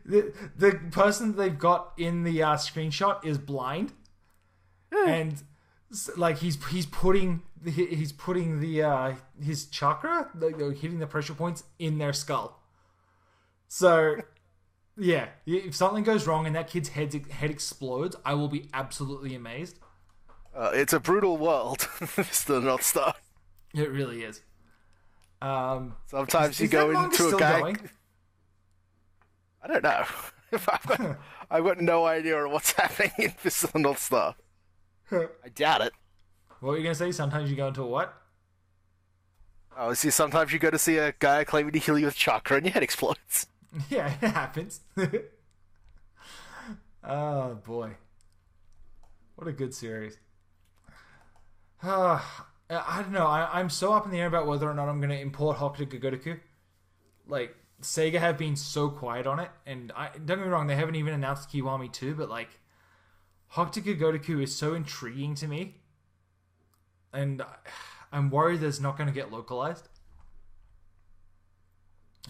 The person they've got in the screenshot is blind. And like he's putting the his chakra, like, hitting the pressure points in their skull. So yeah, if something goes wrong and that kid's head explodes, I will be absolutely amazed. It's a brutal world. It's the North Star. It really is. Sometimes you go into a guy. Going? I don't know. I've got no idea what's happening in Fist of the North Star. I doubt it. What were you going to say? Sometimes you go into a what? Oh, see, sometimes you go to see a guy claiming to heal you with chakra and your head explodes. Yeah, it happens. Oh, boy. What a good series. I don't know. I'm so up in the air about whether or not I'm going to import Hokuto Gotoku. Like, Sega have been so quiet on it. And don't get me wrong, they haven't even announced Kiwami 2, but like, Hokuto Gotoku is so intriguing to me. And I'm worried that it's not going to get localized.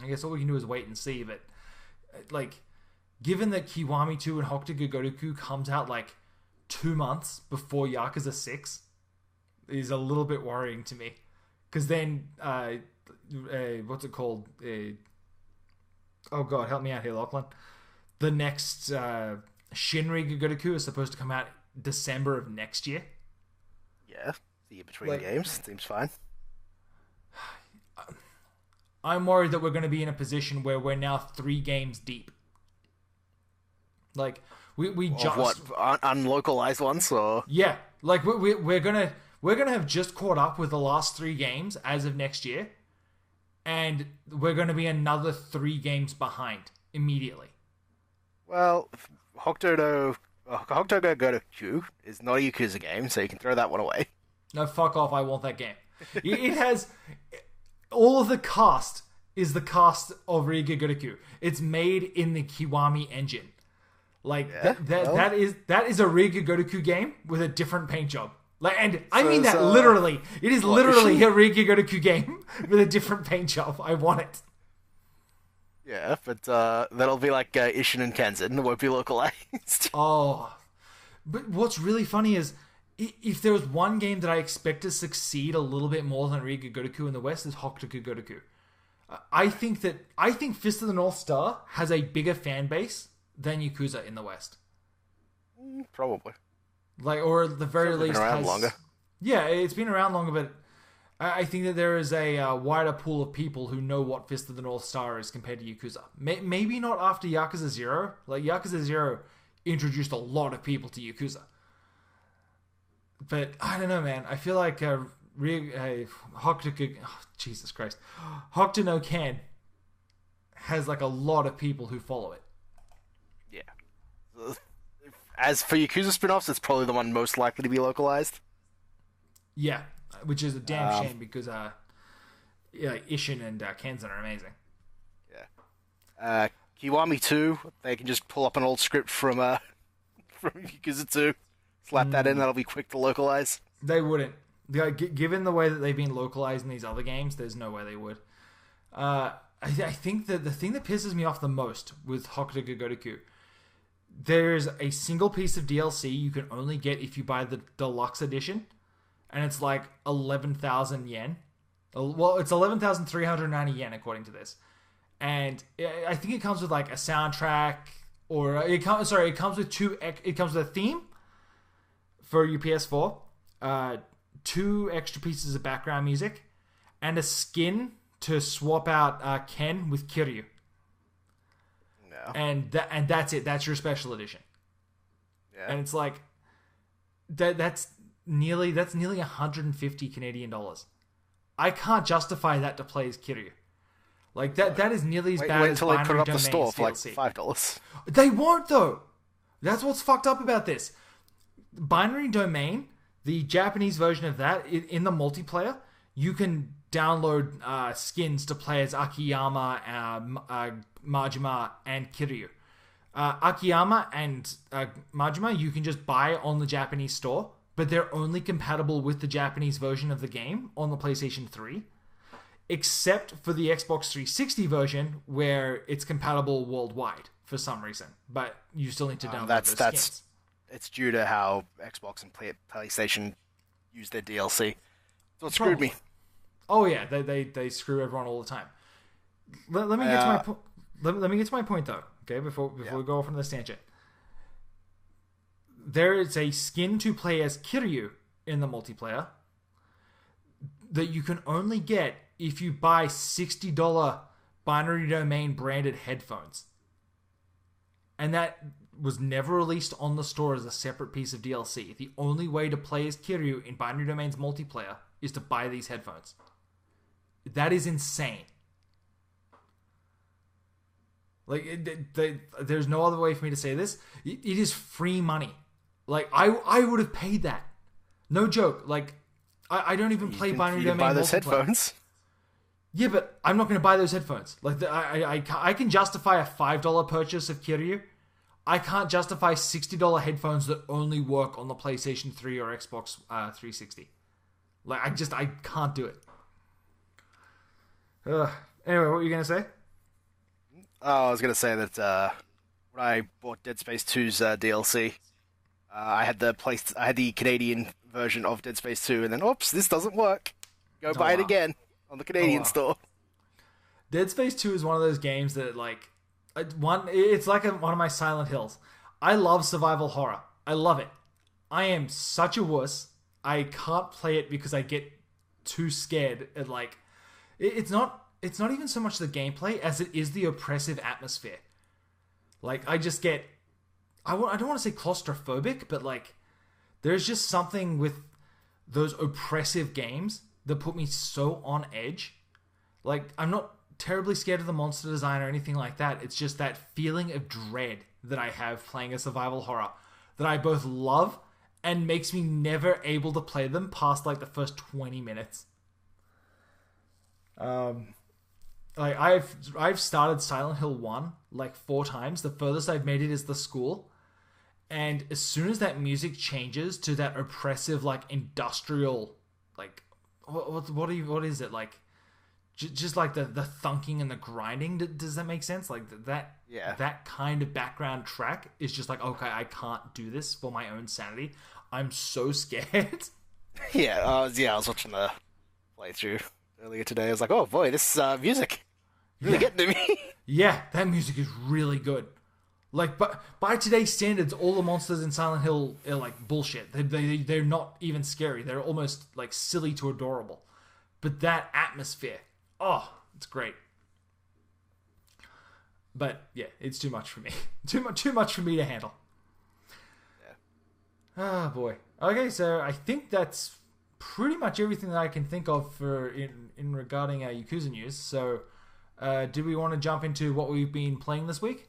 I guess all we can do is wait and see. But, like, given that Kiwami 2 and Hokuto Gotoku comes out, like, 2 months before Yakuza 6, is a little bit worrying to me. Because then, what's it called? Oh, God, help me out here, Lachlan. The next Shinri Gotoku is supposed to come out December of next year. Yeah, the year between games. Seems fine. I'm worried that we're going to be in a position where we're now 3 games deep. Like, we just... What, unlocalized ones, or...? Yeah, like, we're gonna have just caught up with the last 3 games as of next year, and we're gonna be another 3 games behind immediately. Well, Hokuto Gotoku is not a Yakuza game, so you can throw that one away. No, fuck off, I want that game. It has... All of the cast is the cast of Riga Gotoku. It's made in the Kiwami engine. Like, yeah, that is a Riga Gotoku game with a different paint job. Like, and I mean that literally. It is literally a Riga Gotoku game with a different paint job. I want it. Yeah, but that'll be like Ishin and Kenzan. It won't be localized. Oh. But what's really funny is, if there was one game that I expect to succeed a little bit more than Riga Gotoku in the West, is Hokuto Gotoku. I think Fist of the North Star has a bigger fan base than Yakuza in the West. Probably. Like, or at the very least, been around longer. Yeah, it's been around longer, but I think that there is a wider pool of people who know what Fist of the North Star is compared to Yakuza. Maybe not after Yakuza 0. Like, Yakuza 0 introduced a lot of people to Yakuza. But I don't know, man. I feel like Hokuto... Oh, Jesus Christ. Hokuto no Ken has like a lot of people who follow it. Yeah. As for Yakuza spin-offs, it's probably the one most likely to be localized. Yeah, which is a damn shame because Ishin and Kenzan are amazing. Yeah. Kiwami 2, they can just pull up an old script from Yakuza 2, slap that in, that'll be quick to localize. They wouldn't. Given the way that they've been localized in these other games, there's no way they would. I think that the thing that pisses me off the most with Hokuto Gotoku, there's a single piece of DLC you can only get if you buy the deluxe edition, and it's like 11,000 yen. Well, it's 11,390 yen according to this, and I think it comes with like a soundtrack, or it comes with it comes with a theme for your PS4, 2 extra pieces of background music, and a skin to swap out Ken with Kiryu. No. And that's it. That's your special edition. Yeah. And it's like that's nearly 150 Canadian dollars. I can't justify that to play as Kiryu. Like that is nearly as bad wait as until they Binary put it up the Domain's store for DLC. like $5. They won't though. That's what's fucked up about this. Binary Domain, the Japanese version of that, in the multiplayer, you can download skins to play as Akiyama, Majima, and Kiryu. Akiyama and Majima you can just buy on the Japanese store, but they're only compatible with the Japanese version of the game on the PlayStation 3, except for the Xbox 360 version where it's compatible worldwide for some reason, but you still need to download those skins. It's due to how Xbox and PlayStation use their DLC. So it screwed me. Oh yeah, they screw everyone all the time. Let me get to my let me get to my point though. Okay, before we go off on this tangent, there is a skin to play as Kiryu in the multiplayer that you can only get if you buy $60 Binary Domain branded headphones, and that was never released on the store as a separate piece of DLC. The only way to play as Kiryu in Binary Domain's multiplayer is to buy these headphones. That is insane. Like, there's no other way for me to say this. It is free money. Like, I would have paid that. No joke. Like, I don't even play Binary Domain buy those multiplayer. headphones. Yeah, but I'm not going to buy those headphones. Like, I can justify a $5 purchase of Kiryu. I can't justify $60 headphones that only work on the PlayStation 3 or Xbox 360. Like, I can't do it. Anyway, what were you going to say? Oh, I was going to say that when I bought Dead Space 2's DLC, I had the Canadian version of Dead Space 2, and then, oops, this doesn't work. Go buy it again on the Canadian store. Dead Space 2 is one of those games that, like, it's like one of my Silent Hills. I love survival horror. I love it. I am such a wuss. I can't play it because I get too scared. And like, it's not even so much the gameplay as it is the oppressive atmosphere. Like, I just get, I don't want to say claustrophobic, but like, there's just something with those oppressive games that put me so on edge. Like, I'm not terribly scared of the monster design or anything like that. It's just that feeling of dread that I have playing a survival horror that I both love and makes me never able to play them past like the first 20 minutes. Like, I've started Silent Hill 1 like 4 times. The furthest I've made it is the school. And as soon as that music changes to that oppressive, like, industrial, like, what is it? Like, just like the thunking and the grinding. Does that make sense? Like that kind of background track is just like, okay, I can't do this for my own sanity. I'm so scared. I was watching the playthrough earlier today. I was like, oh boy, this music really getting to me. Yeah, that music is really good. Like, but by today's standards, all the monsters in Silent Hill are like bullshit. They're not even scary. They're almost like silly to adorable. But that atmosphere, oh, it's great. But yeah, it's too much for me. Too much for me to handle. Yeah. Oh boy. Okay, so I think that's pretty much everything that I can think of for in regarding Yakuza news. So, do we want to jump into what we've been playing this week?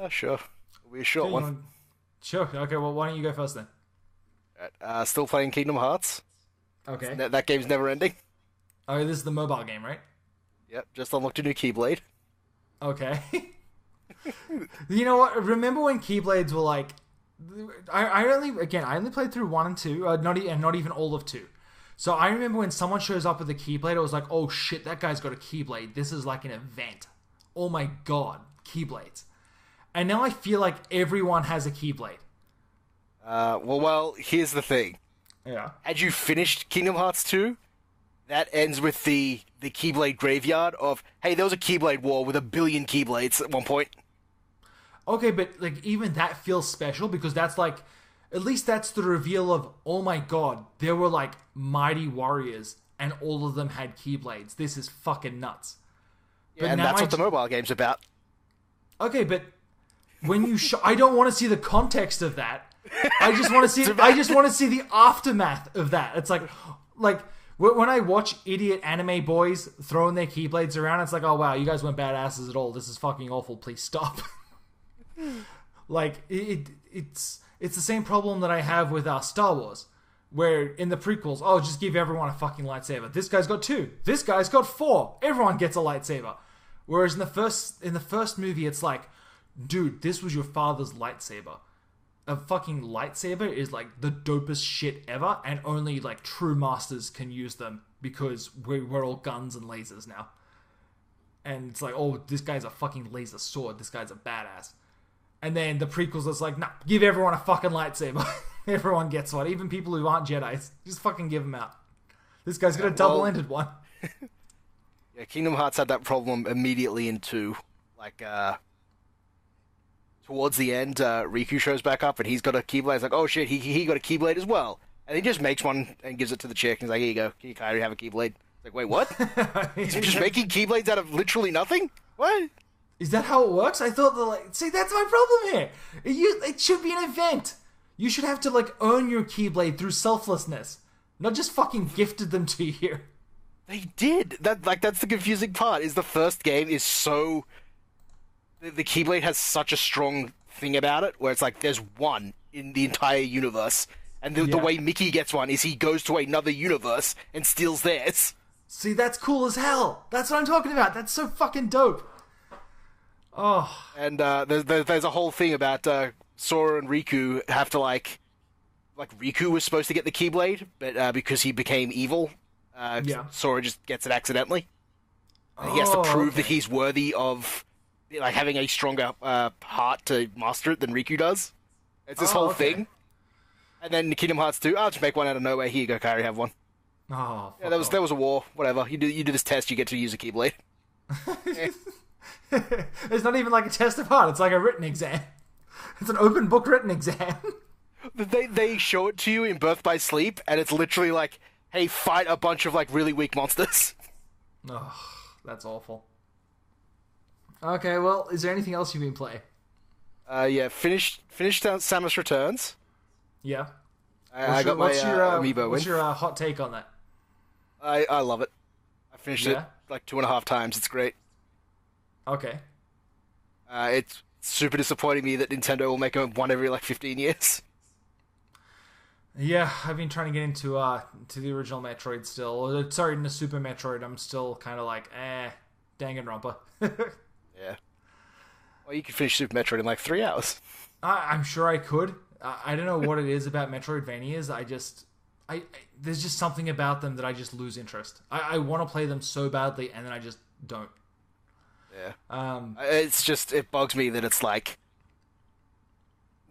Sure. It'll be a short one. Sure. Okay. Well, why don't you go first then? Still playing Kingdom Hearts. Okay. That game's never ending. Oh, this is the mobile game, right? Yep. Just unlocked a new Keyblade. Okay. You know what? Remember when Keyblades were like? I only played through 1 and 2, not even all of 2. So I remember when someone shows up with a Keyblade, I was like, oh shit, that guy's got a Keyblade. This is like an event. Oh my god, Keyblades. And now I feel like everyone has a Keyblade. Well, here's the thing. Yeah. Had you finished Kingdom Hearts 2, that ends with the Keyblade graveyard of, hey, there was a Keyblade war with 1 billion Keyblades at one point. Okay, but like even that feels special because that's like At least that's the reveal of, oh my god, there were like mighty warriors and all of them had keyblades. This is fucking nuts. Yeah, and that's what the mobile game's about. Okay, but when you I don't want to see the context of that. I just want to see I just want to see the aftermath of that. It's like when I watch idiot anime boys throwing their keyblades around, it's like, oh wow, you guys weren't badasses at all. This is fucking awful. Please stop. Like it's the same problem that I have with Star Wars, where in the prequels, oh, just give everyone a fucking lightsaber. This guy's got 2. This guy's got 4. Everyone gets a lightsaber. Whereas in the first movie, it's like, dude, this was your father's lightsaber. A fucking lightsaber is like the dopest shit ever, and only like true masters can use them because we're all guns and lasers now. And it's like, oh, this guy's a fucking laser sword. This guy's a badass. And then the prequels, it's like, nah, give everyone a fucking lightsaber. Everyone gets one, even people who aren't Jedis. Just fucking give them out. This guy's got a double-ended one. Yeah, Kingdom Hearts had that problem immediately in 2. Like, towards the end, Riku shows back up and he's got a Keyblade. It's like, oh shit, he got a Keyblade as well. And he just makes one and gives it to the chick. And he's like, here you go, can you Kairi have a Keyblade? It's like, wait, what? He's just making Keyblades out of literally nothing? What? Is that how it works? I thought see, that's my problem here. It should be an event. You should have to like earn your Keyblade through selflessness, not just fucking gifted them to you. They did. That's the confusing part. Is the first game is so the Keyblade has such a strong thing about it, where it's like there's one in the entire universe, and the way Mickey gets one is he goes to another universe and steals theirs. See, that's cool as hell. That's what I'm talking about. That's so fucking dope. Oh. And there's a whole thing about Sora and Riku have to like Riku was supposed to get the Keyblade, but because he became evil, Sora just gets it accidentally. And he has to prove that he's worthy of like having a stronger heart to master it than Riku does. It's this whole thing. And then Kingdom Hearts 2, I'll just make one out of nowhere. Here you go, Kairi, have one. Oh, yeah, there was a war. Whatever. You do this test, you get to use a Keyblade. It's not even like a test of heart. It's like a written exam. It's an open book written exam. They show it to you in Birth by Sleep, and it's literally like, hey, fight a bunch of like really weak monsters. Oh, that's awful. Okay, well, is there anything else you've been playing? Yeah, finished Samus Returns. Yeah. I got my amiibo. What's your hot take on that? I love it. I finished it like 2.5 times. It's great. Okay. It's super disappointing me that Nintendo will make one every like 15 years. Yeah, I've been trying to get into to the original Metroid still. Sorry, into Super Metroid. I'm still kind of like, Danganronpa. Yeah. Well, you could finish Super Metroid in like 3 hours. I'm sure I could. I don't know what it is about Metroidvanias. There's just something about them that I just lose interest. I want to play them so badly, and then I just don't. Yeah. It bugs me that it's like,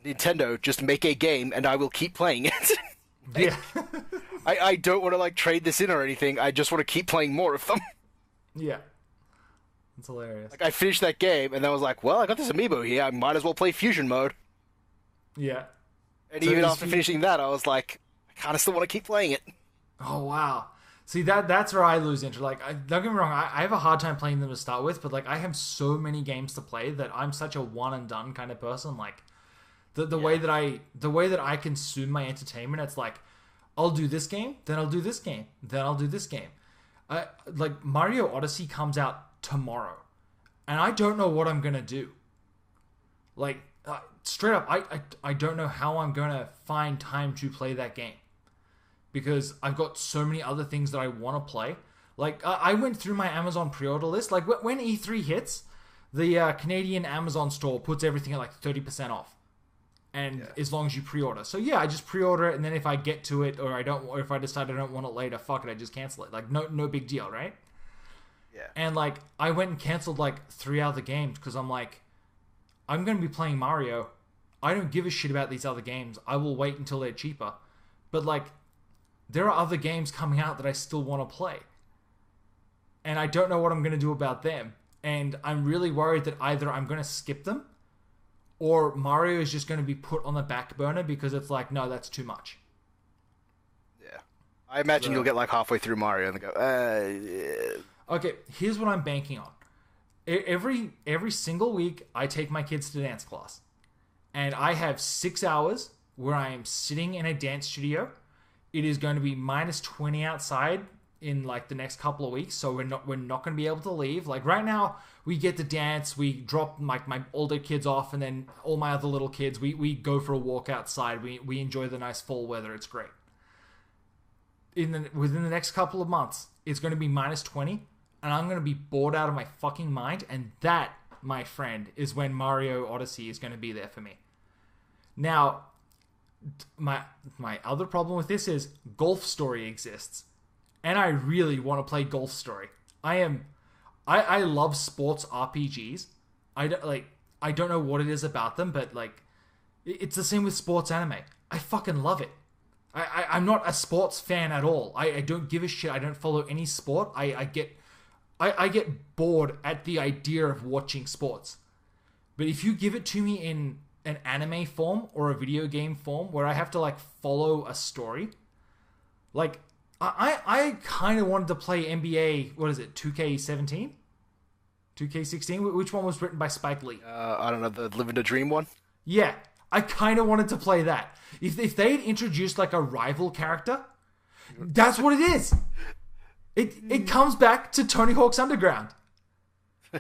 Nintendo, just make a game and I will keep playing it. Yeah. I don't want to like trade this in or anything. I just want to keep playing more of them. Yeah. It's hilarious. Like I finished that game and then I was like, well, I got this amiibo here. I might as well play Fusion mode. Yeah. And even after finishing that, I was like, I kind of still want to keep playing it. Oh, wow. See, that's where I lose interest. Like, don't get me wrong, I have a hard time playing them to start with, but like I have so many games to play that I'm such a one and done kind of person. Like the way that I consume my entertainment, it's like I'll do this game, then I'll do this game, then I'll do this game. Like Mario Odyssey comes out tomorrow, and I don't know what I'm gonna do. Like straight up, I don't know how I'm gonna find time to play that game. Because I've got so many other things that I want to play. Like, I went through my Amazon pre-order list. Like, when E3 hits, the Canadian Amazon store puts everything at like 30% off. And as long as you pre-order. So, yeah, I just pre-order it, and then if I get to it, or if I decide I don't want it later, fuck it, I just cancel it. Like, no big deal, right? Yeah. And, like, I went and canceled, like, 3 other games, because I'm like, I'm going to be playing Mario. I don't give a shit about these other games. I will wait until they're cheaper. But, like, there are other games coming out that I still want to play. And I don't know what I'm going to do about them. And I'm really worried that either I'm going to skip them, or Mario is just going to be put on the back burner because it's like, no, that's too much. Yeah. I imagine you'll get like halfway through Mario and go, yeah. Okay, here's what I'm banking on. Every single week, I take my kids to dance class. And I have 6 hours where I am sitting in a dance studio. It is going to be minus 20 outside in like the next couple of weeks, so we're not going to be able to leave. Like right now, we get to dance, we drop like my older kids off, and then all my other little kids, we go for a walk outside. We enjoy the nice fall weather. It's great. Within the next couple of months, it's going to be minus 20, and I'm going to be bored out of my fucking mind, and that, my friend, is when Mario Odyssey is going to be there for me. Now, my other problem with this is Golf Story exists. And I really want to play Golf Story. I love sports RPGs. I don't know what it is about them, but like, it's the same with sports anime. I fucking love it. I'm not a sports fan at all. I don't give a shit. I don't follow any sport. I get bored at the idea of watching sports. But if you give it to me in an anime form or a video game form where I have to like follow a story, like I kind of wanted to play NBA, what is it, 2K17? 2K16? Which one was written by Spike Lee? I don't know, the Living the Dream one? Yeah, I kind of wanted to play that. If they had introduced like a rival character, that's what it is. It comes back to Tony Hawk's Underground.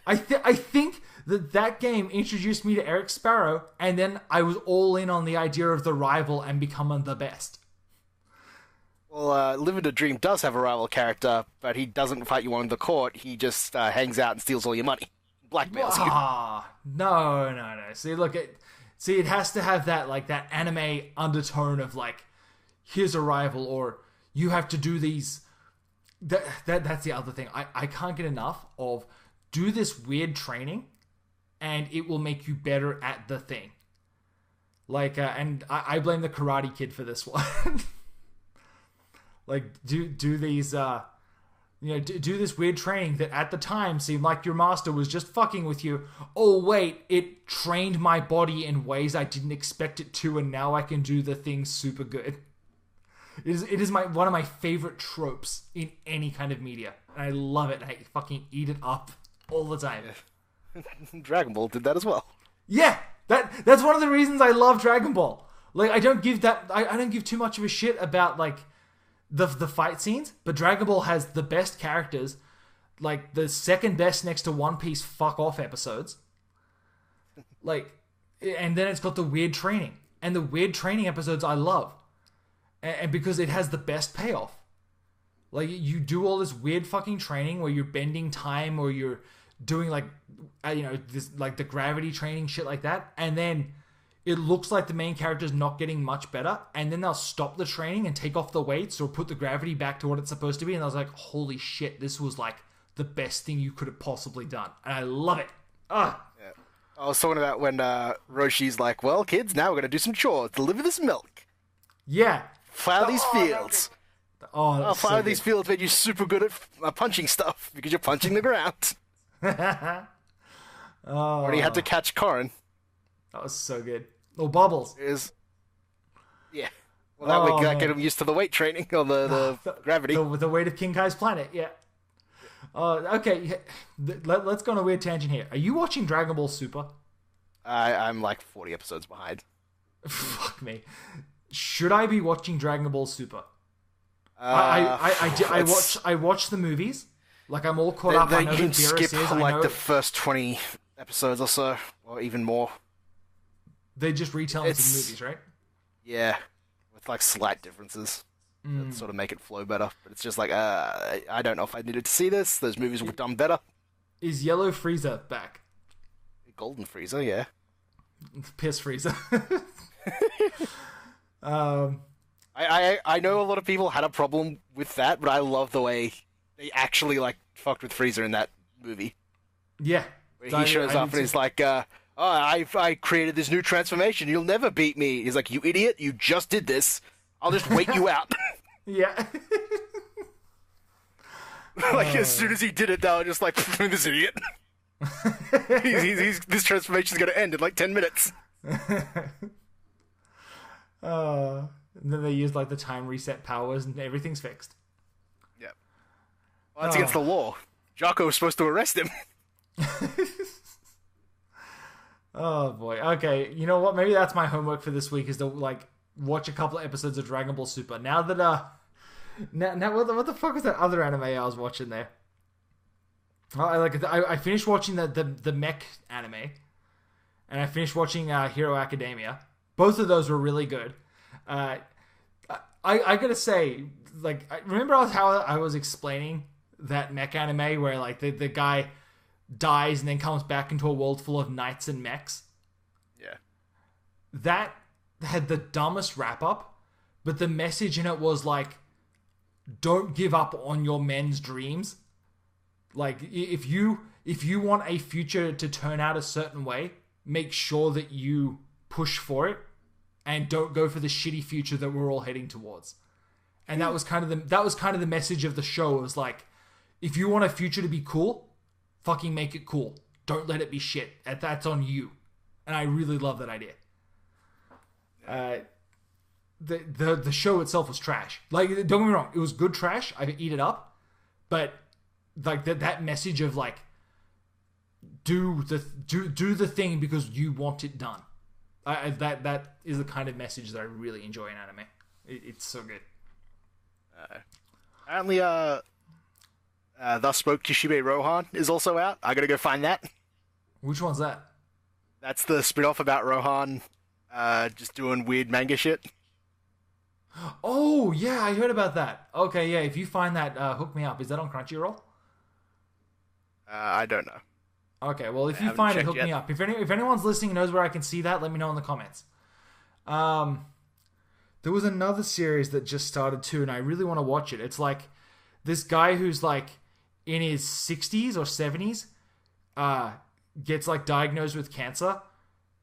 I think that game introduced me to Eric Sparrow, and then I was all in on the idea of the rival and becoming the best. Well, Living the Dream does have a rival character, but he doesn't fight you on the court. He just hangs out and steals all your money. Blackmails you. No. See, it has to have that like that anime undertone of like, here's a rival, or you have to do these. That's the other thing. I can't get enough of do this weird training, and it will make you better at the thing. Like, and I blame the Karate Kid for this one. Like, do these, do this weird training that at the time seemed like your master was just fucking with you. Oh, wait, it trained my body in ways I didn't expect it to, and now I can do the thing super good. It is one of my favorite tropes in any kind of media. And I love it. I fucking eat it up all the time. Yeah. Dragon Ball did that as well. Yeah, that's one of the reasons I love Dragon Ball. Like, I don't give too much of a shit about like the fight scenes, but Dragon Ball has the best characters, like the second best next to One Piece fuck off episodes. Like, and then it's got the weird training, and the weird training episodes I love, and because it has the best payoff. Like, you do all this weird fucking training where you're bending time, or you're doing like, this like the gravity training shit like that, and then it looks like the main character's not getting much better, and then they'll stop the training and take off the weights or put the gravity back to what it's supposed to be, and I was like, holy shit, this was like the best thing you could have possibly done, and I love it. Yeah. I was talking about when Roshi's like, well, kids, now we're going to do some chores. Deliver this milk. Yeah. Plow these fields. I'll plow these fields made you super good at punching stuff because you're punching the ground. Or you had to catch Corrin. That was so good. Oh, Bubbles. Yeah. Well, that would get him used to the weight training or the gravity. The weight of King Kai's planet, yeah. Okay, let's go on a weird tangent here. Are you watching Dragon Ball Super? I'm like 40 episodes behind. Fuck me. Should I be watching Dragon Ball Super? I watch the movies. Like, I'm all caught up. I know you can who skip Beerus is. like the first 20 episodes or so, or even more. They just retell them to the movies, right? Yeah, with like slight differences that sort of make it flow better. But it's just like, I don't know if I needed to see this. Those movies were done better. Is Yellow Frieza back? Golden Frieza, yeah. Piss Frieza. I know a lot of people had a problem with that, but I love the way they actually like fucked with Frieza in that movie. Yeah. Where he shows up and he's like, I created this new transformation. You'll never beat me. He's like, you idiot, you just did this. I'll just wait you out. Yeah. Like, as soon as he did it, they were just like, this idiot. This transformation's going to end in like 10 minutes. And then they use like the time reset powers and everything's fixed. Yeah. Well, that's against the law. Jocko was supposed to arrest him. Oh boy. Okay, you know what? Maybe that's my homework for this week is to like watch a couple of episodes of Dragon Ball Super. Now that now what the fuck was that other anime I was watching there? I finished watching the mech anime, and I finished watching Hero Academia. Both of those were really good. I gotta say, like, remember how I was explaining that mech anime where like the guy dies and then comes back into a world full of knights and mechs? Yeah. That had the dumbest wrap up, but the message in it was like, don't give up on your men's dreams. Like, if you want a future to turn out a certain way, make sure that you push for it and don't go for the shitty future that we're all heading towards. And that was kind of the message of the show. It was like, if you want a future to be cool, fucking make it cool. Don't let it be shit. That's on you. And I really love that idea. The show itself was trash. Like, don't get me wrong, it was good trash. I could eat it up, but like that message of like, do the thing because you want it done. That is the kind of message that I really enjoy in anime. It's so good. Apparently, Thus Spoke Kishibe Rohan is also out. I gotta go find that. Which one's that? That's the spin-off about Rohan just doing weird manga shit. Oh, yeah, I heard about that. Okay, yeah, if you find that, hook me up. Is that on Crunchyroll? I don't know. Okay, well, if you find it, hook me up. If anyone's listening and knows where I can see that, let me know in the comments. There was another series that just started too, and I really want to watch it. It's like this guy who's like in his 60s or 70s gets like diagnosed with cancer,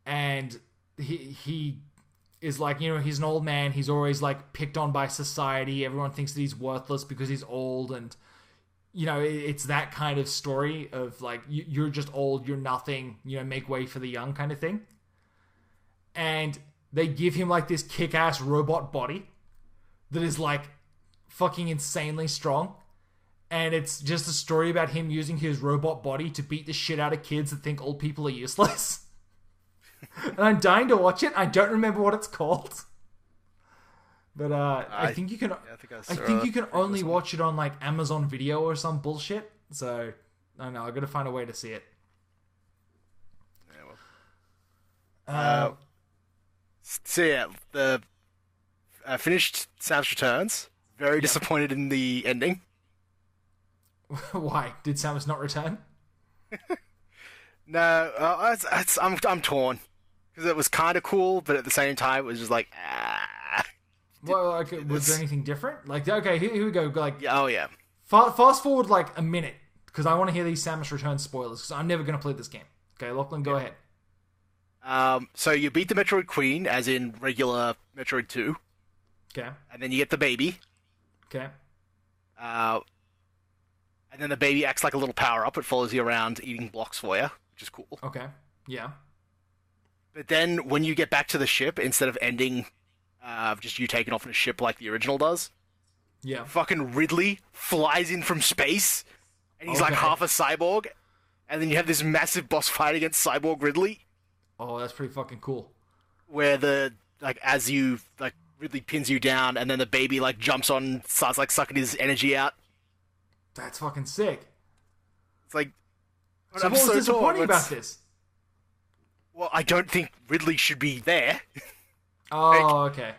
and he is like, you know, he's an old man. He's always like picked on by society. Everyone thinks that he's worthless because he's old, and you know, it's that kind of story of like, you're just old, you're nothing, you know, make way for the young kind of thing. And they give him like this kick-ass robot body that is like fucking insanely strong. And it's just a story about him using his robot body to beat the shit out of kids that think old people are useless. And I'm dying to watch it. I don't remember what it's called. But I think you can. I think you can only watch it on like Amazon Video or some bullshit. So I don't know. I got to find a way to see it. Yeah, well. So yeah, the finished Samus Returns. Very disappointed in the ending. Why did Samus not return? No, I'm torn because it was kind of cool, but at the same time, it was just like. Well, okay, was there anything different? Like, okay, here we go. Like, oh yeah. Fast forward like a minute because I want to hear these Samus Returns spoilers because I'm never going to play this game. Okay, Lachlan, go ahead. So you beat the Metroid Queen, as in regular Metroid 2. Okay. And then you get the baby. Okay. And then the baby acts like a little power-up. It follows you around eating blocks for you, which is cool. Okay. Yeah. But then when you get back to the ship, instead of ending just you taking off in a ship like the original does, yeah, fucking Ridley flies in from space, and he's like half a cyborg, and then you have this massive boss fight against Cyborg Ridley. Oh, that's pretty fucking cool. Where as you Ridley pins you down, and then the baby like jumps on and starts like sucking his energy out. That's fucking sick. It's like, so what was disappointing about this? Well, I don't think Ridley should be there. Oh, okay.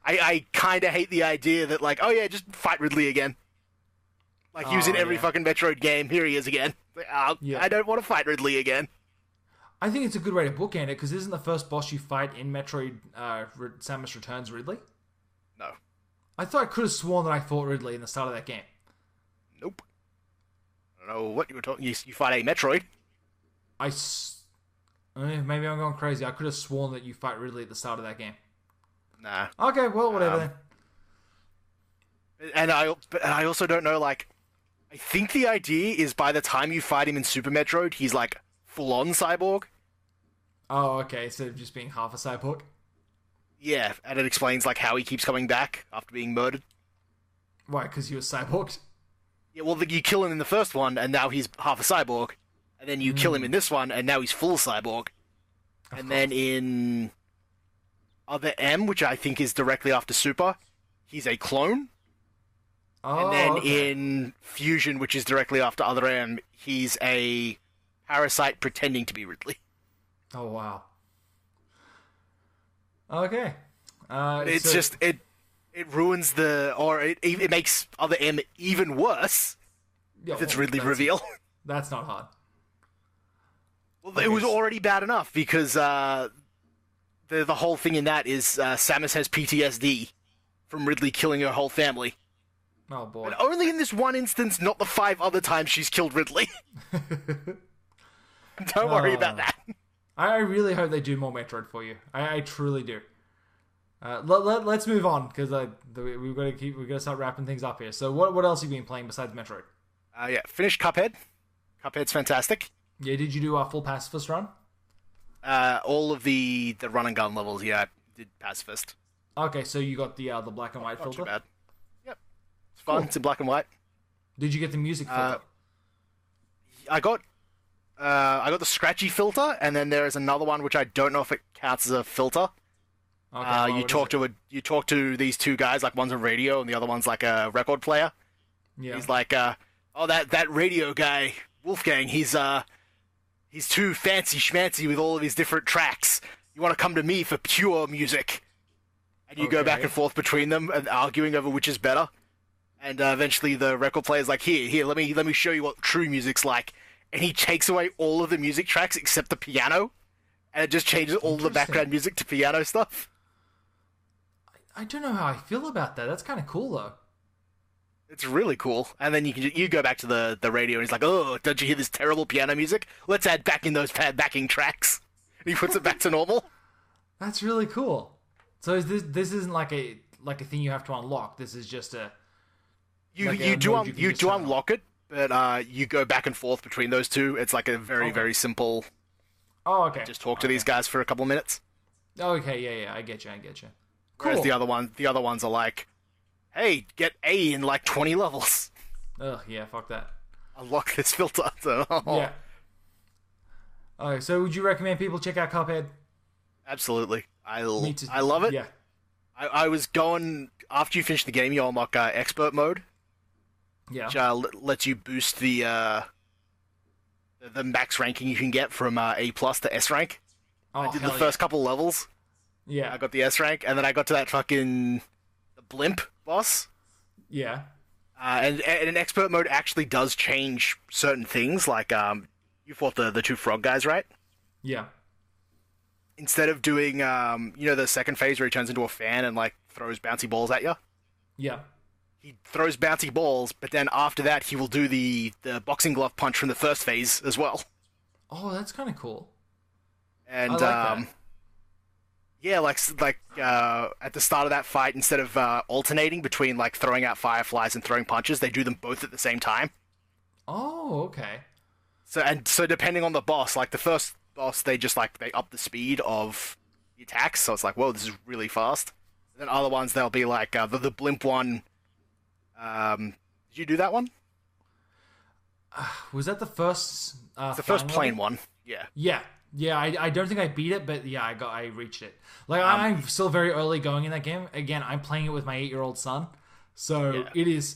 I kind of hate the idea that like, oh yeah, just fight Ridley again. Like, he was in every fucking Metroid game. Here he is again. Like, I don't want to fight Ridley again. I think it's a good way to bookend it, because isn't the first boss you fight in Metroid Samus Returns Ridley? No. I thought I fought Ridley in the start of that game. Nope. I don't know what you were talking. You fight a Metroid. Maybe I'm going crazy. I could have sworn that you fight Ridley at the start of that game. Nah. Okay, well, whatever then. And I also don't know, like, I think the idea is by the time you fight him in Super Metroid, he's like full-on cyborg. Oh, okay. Instead of just being half a cyborg. Yeah, and it explains like how he keeps coming back after being murdered. Why? Because he was cyborged? Yeah, well, you kill him in the first one, and now he's half a cyborg. And then you kill him in this one, and now he's full cyborg. And then in Other M, which I think is directly after Super, he's a clone. Oh, and then okay. in Fusion, which is directly after Other M, he's a parasite pretending to be Ridley. Oh, wow. Okay. It's just it ruins it makes Other M even worse if it's Ridley reveal. That's not hard. Well, it was already bad enough because the whole thing in that is Samus has PTSD from Ridley killing her whole family. Oh, boy. But only in this one instance, not the 5 other times she's killed Ridley. Don't worry about that. I really hope they do more Metroid for you. I truly do. Let's move on because we've got to start wrapping things up here. So what else have you been playing besides Metroid? Yeah, finished Cuphead. Cuphead's fantastic. Yeah, did you do a full pacifist run? All of the run and gun levels, yeah, I did pacifist. Okay, so you got the black and white Not filter. too bad. Yep, it's fun. Cool. It's in black and white. Did you get the music filter? I got the scratchy filter, and then there is another one which I don't know if it counts as a filter. Okay, you talk to these two guys, like one's a radio and the other one's like a record player. Yeah. He's like, that radio guy, Wolfgang, he's too fancy schmancy with all of his different tracks. You want to come to me for pure music. And you go back and forth between them and arguing over which is better. And eventually the record player's like, here, let me show you what true music's like. And he takes away all of the music tracks except the piano. And it just changes all the background music to piano stuff. I don't know how I feel about that. That's kind of cool, though. It's really cool. And then you go back to the radio and he's like, oh, don't you hear this terrible piano music? Let's add back in those backing tracks. And he puts it back to normal. That's really cool. So this isn't like a thing you have to unlock. This is just a... You do unlock it, but you go back and forth between those two. It's like a very, very simple... Oh, okay. Just talk to these guys for a couple of minutes. Okay, yeah, I get you. Cool. Whereas the other ones are like, hey, get A in like 20 levels. Ugh, yeah, fuck that. Unlock this filter. So, Yeah. Okay, so would you recommend people check out Cuphead? Absolutely. I love it. Yeah. I was going, after you finish the game, you unlock expert mode. Yeah. Which lets you boost the max ranking you can get from A+ to S rank. Oh, I did the first couple levels. Yeah. I got the S rank, and then I got to that fucking blimp boss. Yeah. And an expert mode actually does change certain things, like you fought the two frog guys, right? Yeah. Instead of doing the second phase where he turns into a fan and like throws bouncy balls at you. Yeah. He throws bouncy balls, but then after that he will do the boxing glove punch from the first phase as well. Oh, that's kind of cool. And I like that. Yeah, like at the start of that fight, instead of alternating between like throwing out fireflies and throwing punches, they do them both at the same time. Oh, okay. So depending on the boss, like the first boss, they up the speed of the attacks, so it's like, whoa, this is really fast. And then other ones, they'll be like the blimp one. Did you do that one? Was that the first? It's the first plain one. Yeah. Yeah. I don't think I beat it, but yeah, I reached it. Like I'm still very early going in that game. Again, I'm playing it with my 8-year-old son, so it is.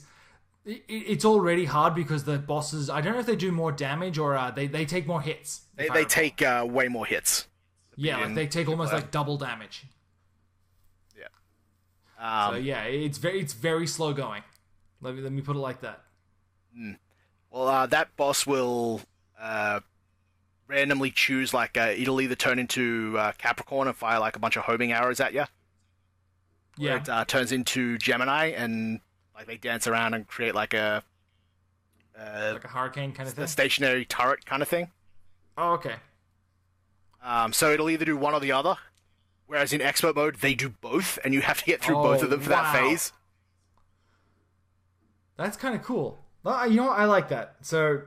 It's already hard because the bosses. I don't know if they do more damage or they take more hits. They take way more hits. Yeah, like they take almost like double damage. Yeah. So yeah, it's very slow going. Let me put it like that. Well, that boss will randomly choose like it'll either turn into Capricorn and fire like a bunch of homing arrows at you. Yeah. It turns into Gemini and like they dance around and create like a hurricane kind of thing. A stationary turret kind of thing. Oh, okay. So it'll either do one or the other. Whereas in expert mode, they do both, and you have to get through both of them for that phase. That's kind of cool. You know what? I like that. So,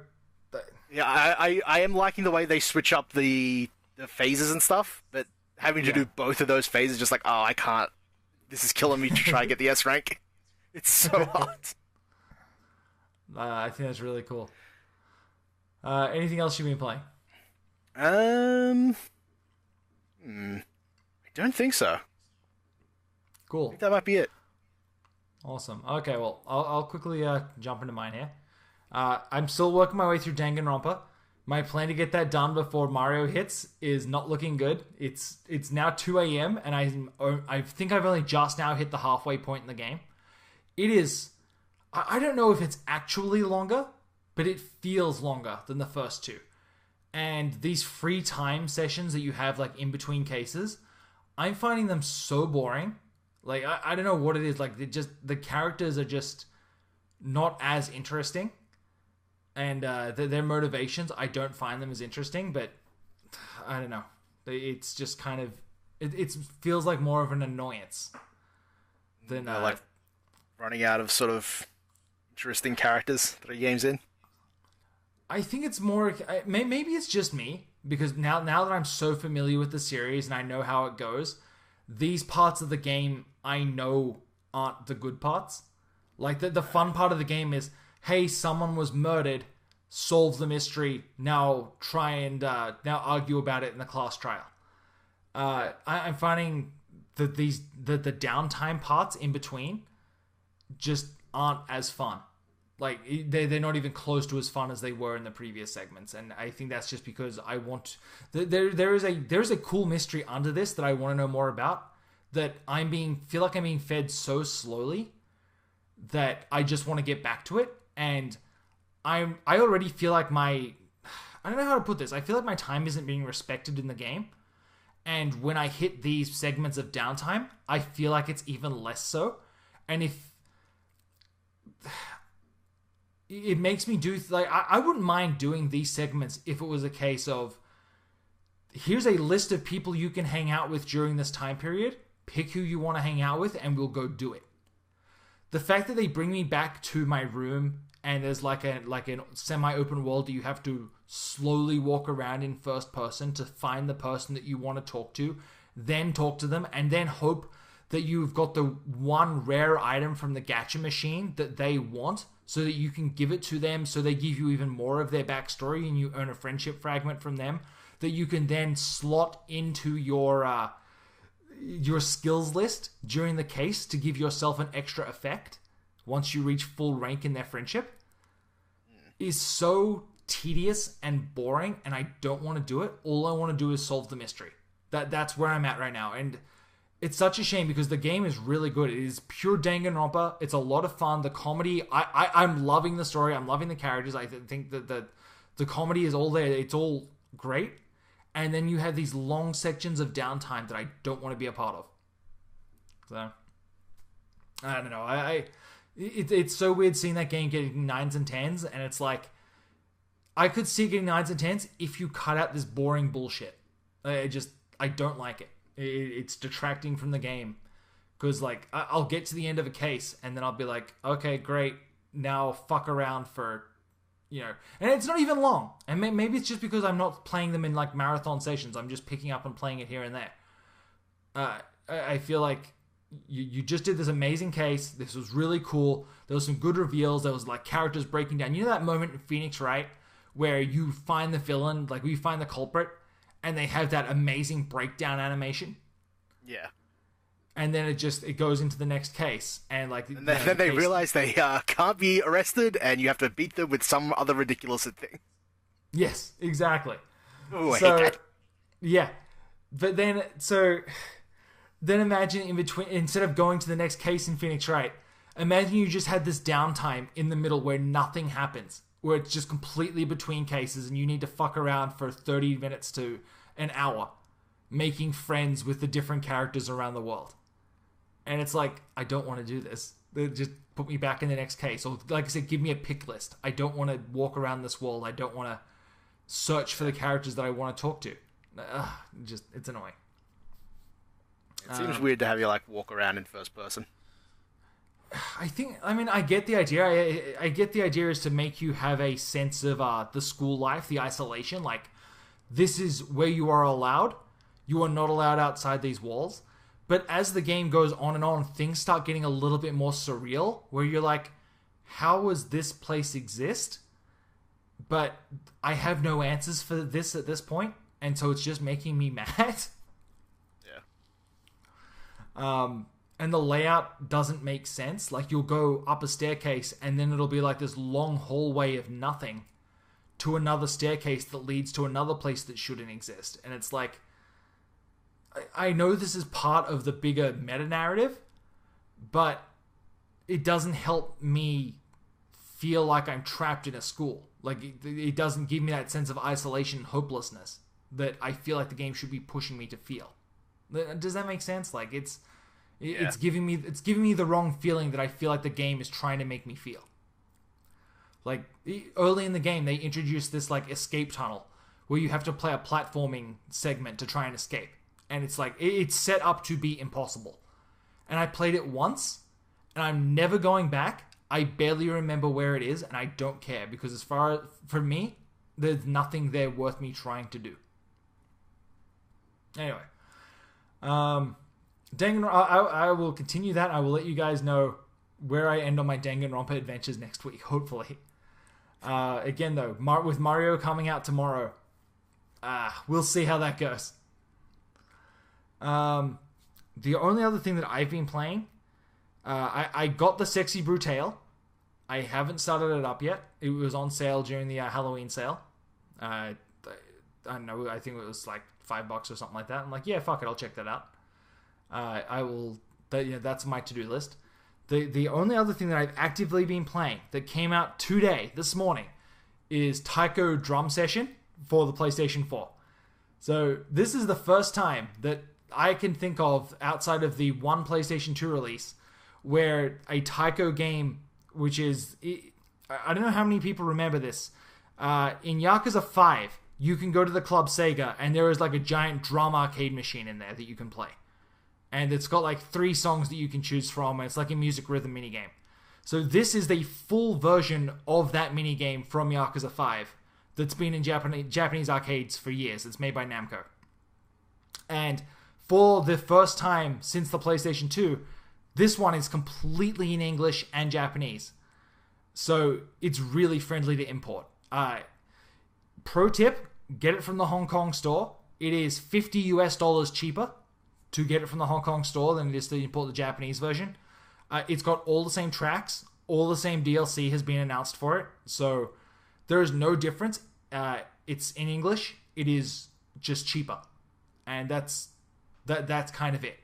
yeah, I am liking the way they switch up the the phases and stuff, but having to do both of those phases, just like, oh, I can't. This is killing me to try and get the S rank. It's so hard. I think that's really cool. Anything else you've been playing? I don't think so. Cool. I think that might be it. Awesome. Okay, well, I'll quickly jump into mine here. I'm still working my way through Danganronpa. My plan to get that done before Mario hits is not looking good. It's now 2 a.m. and I think I've only just now hit the halfway point in the game. It is... I don't know if it's actually longer, but it feels longer than the first two. And these free time sessions that you have like in between cases, I'm finding them so boring. Like, I don't know what it is. Like, the characters are just not as interesting. And their motivations, I don't find them as interesting. But, I don't know. It's just kind of... It feels like more of an annoyance than... like, running out of sort of interesting characters that are games in? I think it's more... Maybe it's just me. Because now that I'm so familiar with the series and I know how it goes... These parts of the game I know aren't the good parts. Like, the fun part of the game is, hey, someone was murdered, solve the mystery, now try and now argue about it in the class trial. I'm finding that the downtime parts in between just aren't as fun. Like, they're not even close to as fun as they were in the previous segments, and I think that's just because I want... There is a cool mystery under this that I want to know more about, that feel like I'm being fed so slowly that I just want to get back to it, and I already feel like I don't know how to put this. I feel like my time isn't being respected in the game, and when I hit these segments of downtime, I feel like it's even less so, and it makes me do... Like, I wouldn't mind doing these segments if it was a case of, here's a list of people you can hang out with during this time period. Pick who you want to hang out with, and we'll go do it. The fact that they bring me back to my room, and there's like a semi-open world that you have to slowly walk around in first person to find the person that you want to talk to, then talk to them, and then hope that you've got the one rare item from the gacha machine that they want, so that you can give it to them, so they give you even more of their backstory and you earn a friendship fragment from them that you can then slot into your skills list during the case to give yourself an extra effect once you reach full rank in their friendship, is so tedious and boring, and I don't want to do it. All I want to do is solve the mystery. That's where I'm at right now, and it's such a shame because the game is really good. It is pure Danganronpa. It's a lot of fun. The comedy, I'm loving the story. I'm loving the characters. I think that the comedy is all there. It's all great. And then you have these long sections of downtime that I don't want to be a part of. So, I don't know. It's so weird seeing that game getting 9s and 10s. And it's like, I could see getting 9s and 10s if you cut out this boring bullshit. I don't like it. It's detracting from the game, because like I'll get to the end of a case and then I'll be like, okay, great, now fuck around for, and it's not even long, and maybe it's just because I'm not playing them in like marathon sessions. I'm just picking up and playing it here and there. I feel like you just did this amazing case. This was really cool. There was some good reveals. There was like characters breaking down. You know that moment in Phoenix Wright where you find the villain, like we find the culprit, and they have that amazing breakdown animation. Yeah. And then it goes into the next case, and like and then they realize they can't be arrested, and you have to beat them with some other ridiculous thing. Yes, exactly. Oh, I hate that. Yeah, but then imagine in between, instead of going to the next case in Phoenix Wright, imagine you just had this downtime in the middle where nothing happens, where it's just completely between cases, and you need to fuck around for 30 minutes to an hour making friends with the different characters around the world. And it's like, I don't want to do this. Just put me back in the next case. Or like I said, give me a pick list. I don't want to walk around this world. I don't want to search for the characters that I want to talk to. It's annoying. It seems weird to have you like walk around in first person. I get the idea. I get the idea is to make you have a sense of the school life, the isolation. Like, this is where you are allowed. You are not allowed outside these walls. But as the game goes on, things start getting a little bit more surreal, where you're like, how does this place exist? But I have no answers for this at this point, and so it's just making me mad. Yeah. And the layout doesn't make sense. Like, you'll go up a staircase, and then it'll be like this long hallway of nothing to another staircase that leads to another place that shouldn't exist. And it's like, I know this is part of the bigger meta-narrative, but it doesn't help me feel like I'm trapped in a school. Like, it doesn't give me that sense of isolation and hopelessness that I feel like the game should be pushing me to feel. Does that make sense? Like, it's giving me the wrong feeling that I feel like the game is trying to make me feel. Like, early in the game, they introduced this, like, escape tunnel where you have to play a platforming segment to try and escape. And it's like, it's set up to be impossible. And I played it once, and I'm never going back. I barely remember where it is, and I don't care, because as far for me, there's nothing there worth me trying to do. Anyway, I will continue that. I will let you guys know where I end on my Danganronpa adventures next week, hopefully. Again, though, with Mario coming out tomorrow, we'll see how that goes. The only other thing that I've been playing, I got the Sexy Brutale. I haven't started it up yet. It was on sale during the Halloween sale. I don't know, I think it was like $5 or something like that. I'm like, yeah, fuck it, I'll check that out. I will. That's my to-do list. The only other thing that I've actively been playing that came out today, this morning, is Taiko Drum Session for the PlayStation 4. So this is the first time that I can think of, outside of the one PlayStation 2 release, where a Taiko game, which is... I don't know how many people remember this. In Yakuza 5, you can go to the Club Sega, and there is like a giant drum arcade machine in there that you can play. And it's got like 3 songs that you can choose from, and it's like a music rhythm minigame. So this is the full version of that minigame from Yakuza 5 that's been in Japanese arcades for years. It's made by Namco. And for the first time since the PlayStation 2, this one is completely in English and Japanese. So it's really friendly to import. Pro tip, get it from the Hong Kong store. It is $50 cheaper to get it from the Hong Kong store than it is to import the Japanese version. It's got all the same tracks, all the same DLC has been announced for it, so there is no difference. It's in English, it is just cheaper, and that's kind of it.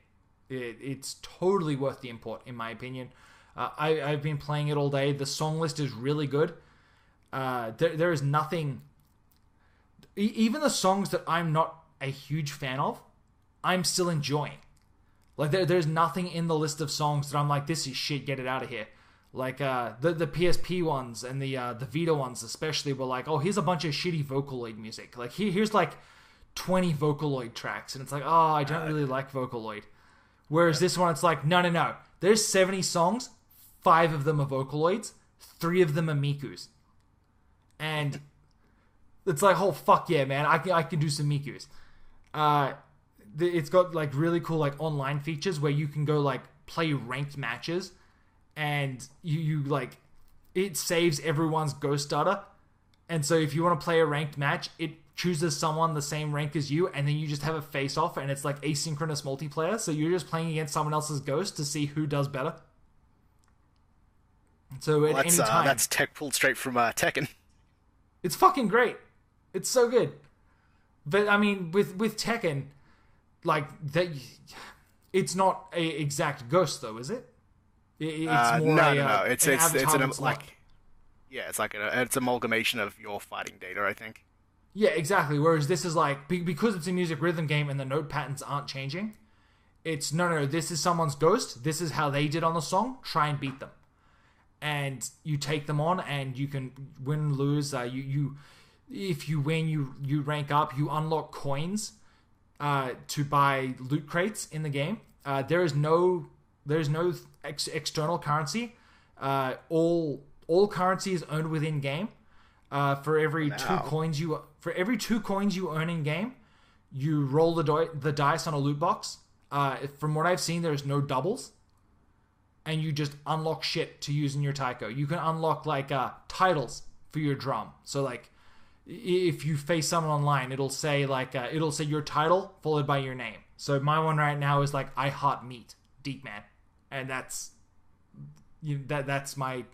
It's totally worth the import, in my opinion. I've been playing it all day. The song list is really good. There is nothing... Even the songs that I'm not a huge fan of, I'm still enjoying. Like, there's nothing in the list of songs that I'm like, this is shit, get it out of here. Like, the PSP ones and the Vita ones especially were like, oh, here's a bunch of shitty Vocaloid music. Like, here's like 20 Vocaloid tracks. And it's like, oh, I don't really like Vocaloid. Whereas this one, it's like, no. There's 70 songs, 5 of them are Vocaloids, 3 of them are Mikus. And it's like, oh, fuck yeah, man, I can do some Mikus. It's got like really cool like online features where you can go like play ranked matches, and you like, it saves everyone's ghost data, and so if you want to play a ranked match, it chooses someone the same rank as you, and then you just have a face off, and it's like asynchronous multiplayer, so you're just playing against someone else's ghost to see who does better. So at any time, that's tech pulled straight from Tekken. It's fucking great. It's so good. But I mean, with Tekken, like, that, it's not a exact ghost though, is it? It's more no. It's it's amalgamation of your fighting data, I think. Yeah, exactly. Whereas this is like, because it's a music rhythm game and the note patterns aren't changing, it's no, this is someone's ghost. This is how they did on the song. Try and beat them. And you take them on, and you can win, lose. If you win, you rank up. You unlock coins to buy loot crates in the game. There's no external currency. All currency is earned within game. For every 2 coins you For every 2 coins you earn in game, you roll the dice on a loot box. From what I've seen, there's no doubles. And you just unlock shit to use in your taiko. You can unlock like titles for your drum. So like if you face someone online, it'll say your title followed by your name. So my one right now is like I heart meat, Deep Man, and that's my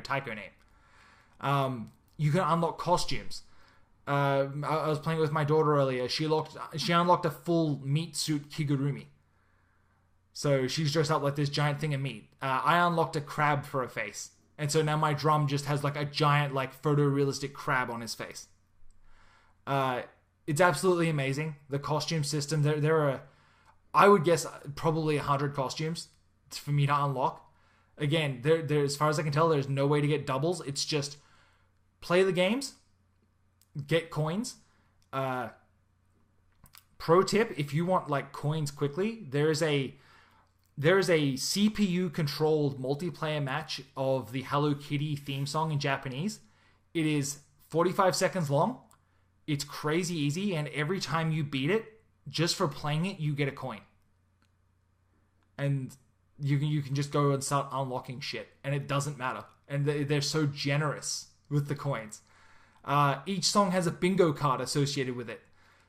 taiko name. You can unlock costumes. I was playing with my daughter earlier. She unlocked a full meat suit Kigurumi. So she's dressed up like this giant thing of meat. I unlocked a crab for a face. And so now my drum just has like a giant like photorealistic crab on his face. It's absolutely amazing. The costume system, there are, I would guess, probably 100 costumes for me to unlock. Again, there as far as I can tell, there's no way to get doubles. It's just play the games, get coins. Pro tip, if you want like coins quickly, there is a CPU controlled multiplayer match of the Hello Kitty theme song in Japanese. It is 45 seconds long. It's crazy easy, and every time you beat it, just for playing it, you get a coin. And you can just go and start unlocking shit, and it doesn't matter. And they're so generous with the coins. Each song has a bingo card associated with it.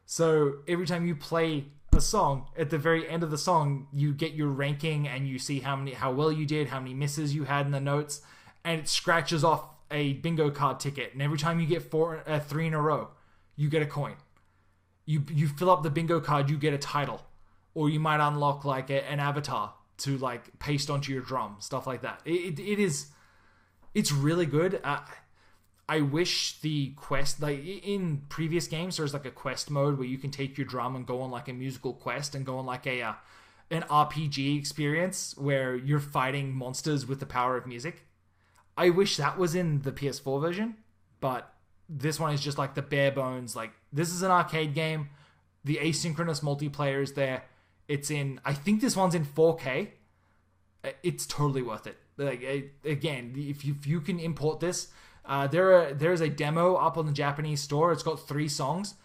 So every time you play a song, at the very end of the song, you get your ranking and you see how well you did, how many misses you had in the notes, and it scratches off a bingo card ticket. And every time you get 3 in a row, you get a coin. You fill up the bingo card, you get a title, or you might unlock like an avatar to like paste onto your drum, stuff like that. It's really good. I wish the quest, like in previous games, there's like a quest mode where you can take your drum and go on like a musical quest and go on like an RPG experience where you're fighting monsters with the power of music. I wish that was in the PS4 version, but this one is just like the bare bones. Like this is an arcade game. The asynchronous multiplayer is there. I think this one's in 4K. It's totally worth it. Like again, if you can import this. There's a demo up on the Japanese store. It's got 3 songs.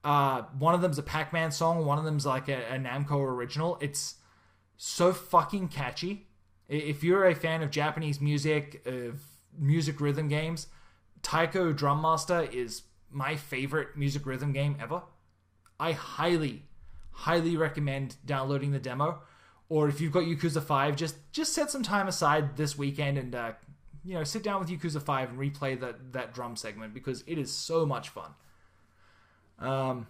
One of them's a Pac-Man song. One of them's like a Namco original. It's so fucking catchy. If you're a fan of Japanese music, of music rhythm games, Taiko Drum Master is my favorite music rhythm game ever. I highly, highly recommend downloading the demo. Or if you've got Yakuza 5, just set some time aside this weekend and sit down with Yakuza 5 and replay that drum segment because it is so much fun. I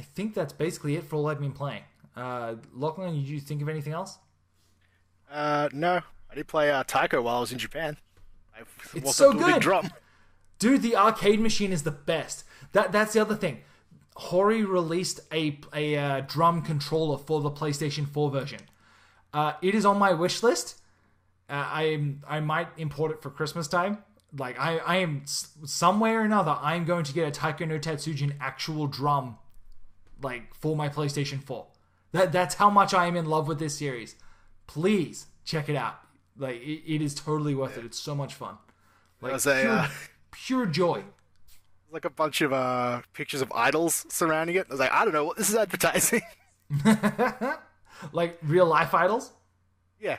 think that's basically it for all I've been playing. Lachlan, did you think of anything else? No. I did play Taiko while I was in Japan. It's so good! Big drum. Dude, the arcade machine is the best. That's the other thing. Hori released a drum controller for the PlayStation 4 version. It is on my wish list. I might import it for Christmas time. Like I am some way or another. I'm going to get a Taiko no Tatsujin actual drum, like for my PlayStation 4. That's how much I am in love with this series. Please check it out. Like it is totally worth it. It's so much fun. Like pure joy. Like a bunch of pictures of idols surrounding it. I was like, I don't know what this is advertising. Like real life idols. Yeah.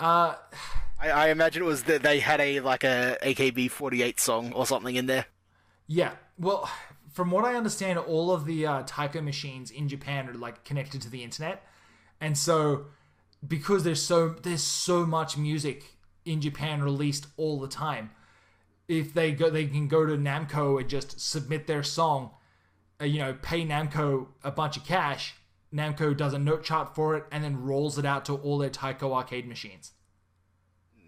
I imagine it was that they had a AKB48 song or something in there. Yeah, well, from what I understand, all of the Taiko machines in Japan are like connected to the internet, and so because there's so much music in Japan released all the time, if they can go to Namco and just submit their song, pay Namco a bunch of cash. Namco does a note chart for it and then rolls it out to all their Taiko arcade machines.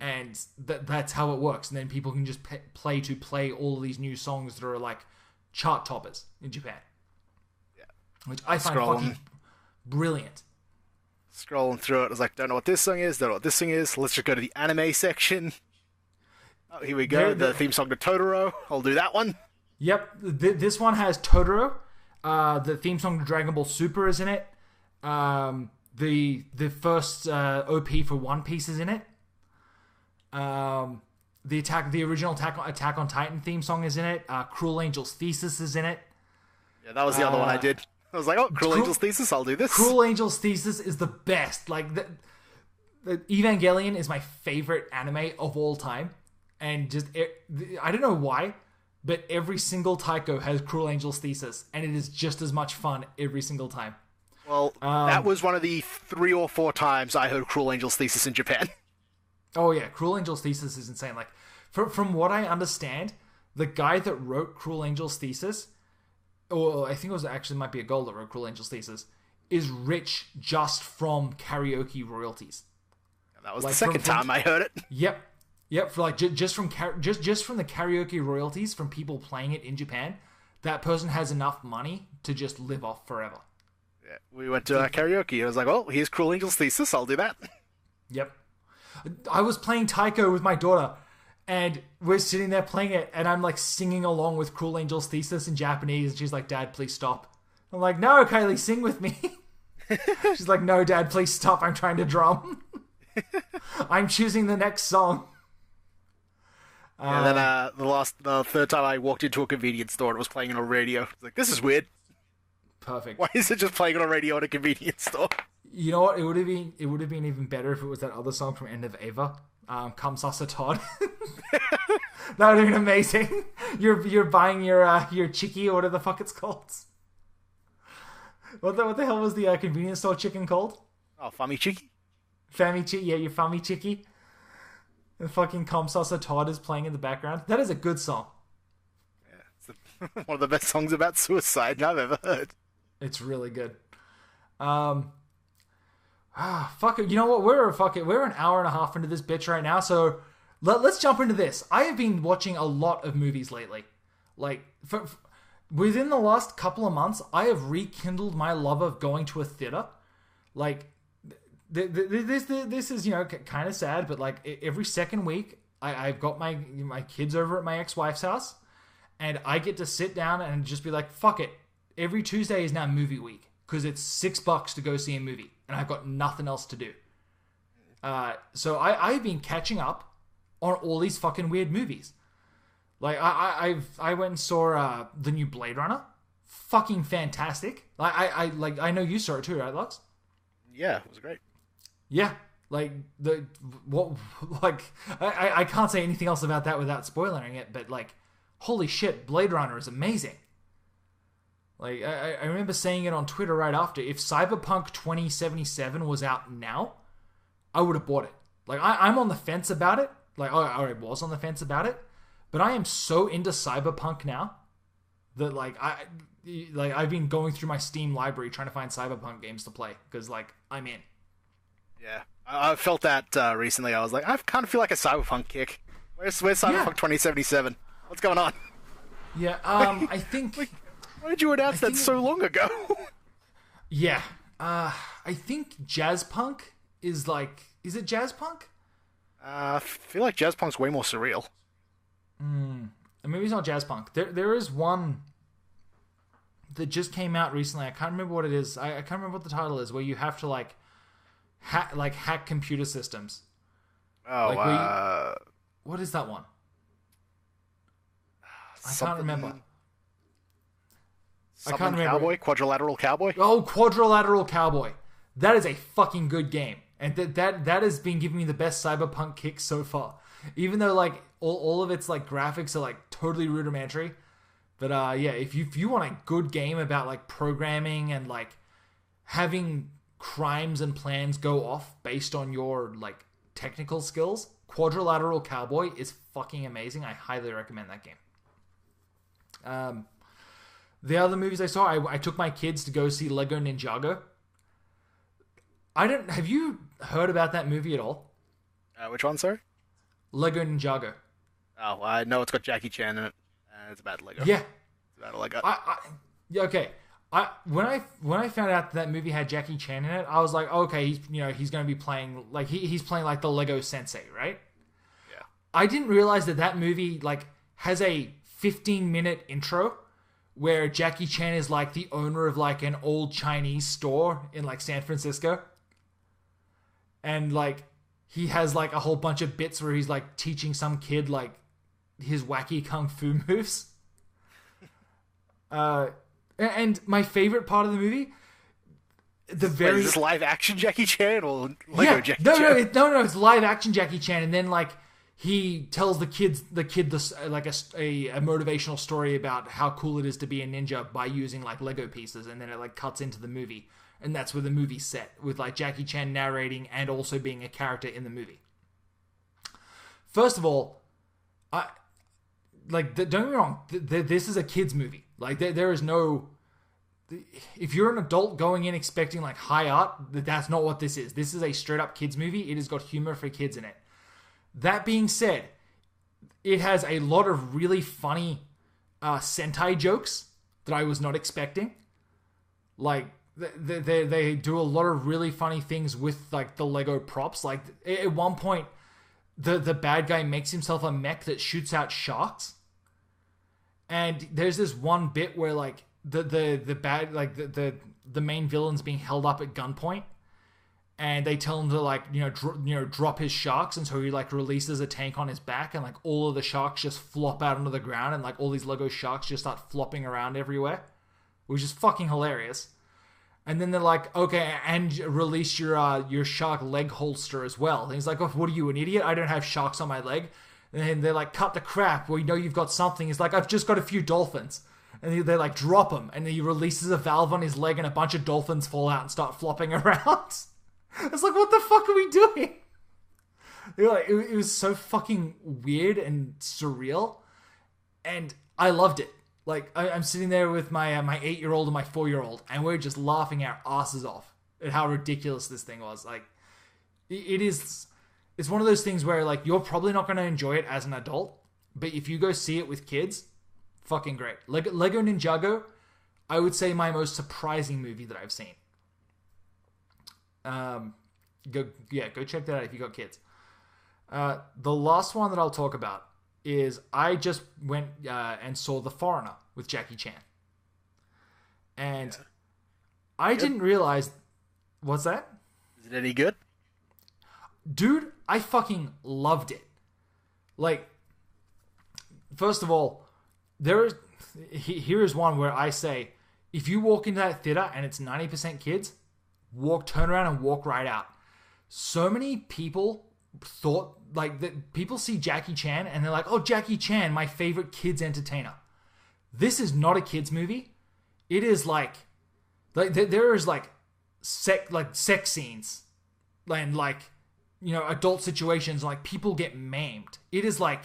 And that's how it works. And then people can just play all of these new songs that are like chart toppers in Japan. Yeah. Which I find fucking brilliant. Scrolling through it, I was like, don't know what this song is, don't know what this song is. Let's just go to the anime section. Oh, here we go. The theme song to Totoro. I'll do that one. Yep. This one has Totoro. The theme song to Dragon Ball Super is in it. The first OP for One Piece is in it. the original Attack on Titan theme song is in it. Cruel Angel's Thesis is in it. Yeah, that was the other one I did. I was like, oh, Cruel Angel's Thesis, I'll do this. Cruel Angel's Thesis is the best. Like, the Evangelion is my favorite anime of all time. And just, I don't know why, but every single Taiko has Cruel Angel's Thesis. And it is just as much fun every single time. Well, that was one of the 3 or 4 times I heard Cruel Angel's Thesis in Japan. Oh yeah, Cruel Angel's Thesis is insane. Like, from what I understand, the guy that wrote Cruel Angel's Thesis, or I think it was actually might be a girl that wrote Cruel Angel's Thesis, is rich just from karaoke royalties. That was like the second time I heard it. Yep. For like just from the karaoke royalties from people playing it in Japan, that person has enough money to just live off forever. Yeah, we went to karaoke. I was like, well, here's Cruel Angel's Thesis. I'll do that. Yep. I was playing Taiko with my daughter, and we're sitting there playing it, and I'm like singing along with Cruel Angel's Thesis in Japanese, and she's like, Dad, please stop. I'm like, no, Kylie, sing with me. She's like, no, Dad, please stop. I'm trying to drum. I'm choosing the next song. And then the third time I walked into a convenience store and it was playing on a radio. I was like, this is weird. Perfect. Why is it just playing on a radio at a convenience store? You know what? It would have been even better if it was that other song from End of Ava, "Come Sasa Todd." That would have been amazing. You're buying your chicky or whatever the fuck it's called. What the hell was the convenience store chicken called? Oh, Fami Chicky. Fami Chicky, yeah, your Fami Chicky. And fucking "Come Sasa Todd" is playing in the background. That is a good song. Yeah, it's one of the best songs about suicide I've ever heard. It's really good. Fuck it. You know what? We're an hour and a half into this bitch right now, so let's jump into this. I have been watching a lot of movies lately. Like, within the last couple of months, I have rekindled my love of going to a theater. Like, this is, kind of sad, but like every second week, I've got my kids over at my ex-wife's house, and I get to sit down and just be like, fuck it. Every Tuesday is now movie week, because it's $6 to go see a movie, and I've got nothing else to do. So I've been catching up on all these fucking weird movies. Like, I went and saw the new Blade Runner. Fucking fantastic. I know you saw it too, right, Lux? Yeah, it was great. Yeah, I can't say anything else about that without spoiling it, but like, holy shit, Blade Runner is amazing. Like, I remember saying it on Twitter right after. If Cyberpunk 2077 was out now, I would have bought it. Like, I'm on the fence about it. Like, I was on the fence about it. But I am so into Cyberpunk now that, I've been going through my Steam library trying to find Cyberpunk games to play. Because, I'm in. Yeah. I felt that recently. I was like, I kind of feel like a Cyberpunk kick. Where's Cyberpunk 2077? What's going on? Yeah, I think... Why did you announce that so long ago? Yeah. I think Jazzpunk is is it Jazzpunk? I feel like Jazzpunk's way more surreal. Maybe it's not Jazzpunk. There is one that just came out recently. I can't remember what it is. I can't remember what the title is, where you have to hack computer systems. Oh, what is that one? I can't remember. I can't remember. Cowboy? Quadrilateral Cowboy? Oh, Quadrilateral Cowboy. That is a fucking good game. And that has been giving me the best Cyberpunk kick so far. Even though, all of its, graphics are, totally rudimentary. But, yeah, if you want a good game about, programming and, having crimes and plans go off based on your, technical skills, Quadrilateral Cowboy is fucking amazing. I highly recommend that game. The other movies I saw, I took my kids to go see Lego Ninjago. Have you heard about that movie at all? Which one, sir? Lego Ninjago. Oh, I know it's got Jackie Chan in it. It's about Lego. Yeah. It's about a Lego. Yeah, okay. When I found out that movie had Jackie Chan in it, I was like, okay, he's going to be playing, he's playing the Lego Sensei, right? Yeah. I didn't realize that movie, has a 15-minute intro where Jackie Chan is the owner of an old Chinese store in San Francisco. And he has like a whole bunch of bits where he's like teaching some kid like his wacky kung fu moves. And my favorite part of the movie, Is this live action Jackie Chan or Lego Jackie Chan? No, it's live action Jackie Chan, and then like he tells the kid this like a motivational story about how cool it is to be a ninja by using like Lego pieces, and then it like cuts into the movie, and that's where the movie's set with like Jackie Chan narrating and also being a character in the movie. First of all, don't get me wrong, this is a kids movie. Like there is no. If you're an adult going in expecting like high art, that's not what this is. This is a straight up kids movie. It has got humor for kids in it. That being said, it has a lot of really funny Sentai jokes that I was not expecting. Like they do a lot of really funny things with like the Lego props. Like at one point, the bad guy makes himself a mech that shoots out sharks. And there's this one bit where like the main villain's being held up at gunpoint, and they tell him to like drop his sharks, and so he like releases a tank on his back, and like all of the sharks just flop out onto the ground, and like all these Lego sharks just start flopping around everywhere, which is fucking hilarious. And then they're like, okay, and release your shark leg holster as well. And he's like, oh, what are you, an idiot? I don't have sharks on my leg. And then they're like, cut the crap. We know you've got something. He's like, I've just got a few dolphins. And they like drop him, and then he releases a valve on his leg, and a bunch of dolphins fall out and start flopping around. It's like, what the fuck are we doing? It was so fucking weird and surreal, and I loved it. Like I'm sitting there with my 8-year-old and my 4-year-old, and we're just laughing our asses off at how ridiculous this thing was. Like it's one of those things where like you're probably not going to enjoy it as an adult, but if you go see it with kids, fucking great. Lego Ninjago, I would say my most surprising movie that I've seen. Go check that out if you got kids. The last one that I'll talk about is I just went and saw The Foreigner with Jackie Chan. And I didn't realize... What's that? Is it any good? Dude, I fucking loved it. Like, first of all, here is one where I say, if you walk into that theater and it's 90% kids, turn around and walk right out. So many people thought, like, that people see Jackie Chan and they're like, oh, Jackie Chan, my favorite kids entertainer. This is not a kids movie. It is like there is like sex scenes and like, adult situations, like people get maimed. It is like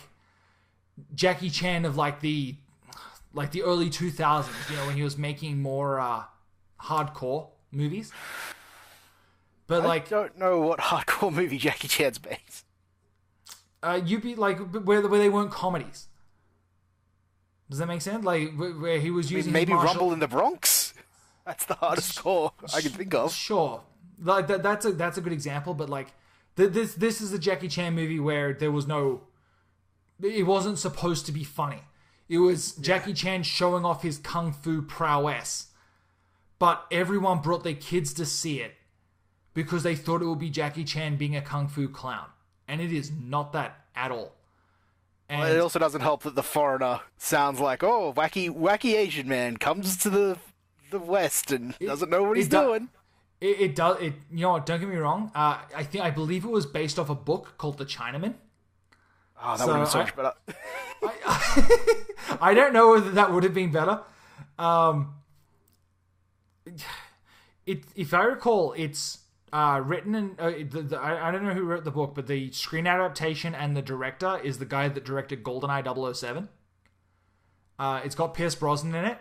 Jackie Chan of like the early 2000s, when he was making more hardcore movies. But I don't know what hardcore movie Jackie Chan's made. You'd be like where they weren't comedies. Does that make sense? Like where he was using maybe Rumble in the Bronx. That's the hardest core I can think of. Sure, like that's a good example. But like this is a Jackie Chan movie where there was no. It wasn't supposed to be funny. It was Jackie Chan showing off his kung fu prowess, but everyone brought their kids to see it because they thought it would be Jackie Chan being a kung fu clown, and it is not that at all. And it also doesn't help that The Foreigner sounds like, oh, wacky Asian man comes to the West and doesn't know what he's doing. It does. You know what? Don't get me wrong. I believe it was based off a book called The Chinaman. Oh, that would have been so much better. I don't know whether that would have been better. If I recall, it's written in... I don't know who wrote the book, but the screen adaptation and the director is the guy that directed GoldenEye 007. It's got Pierce Brosnan in it.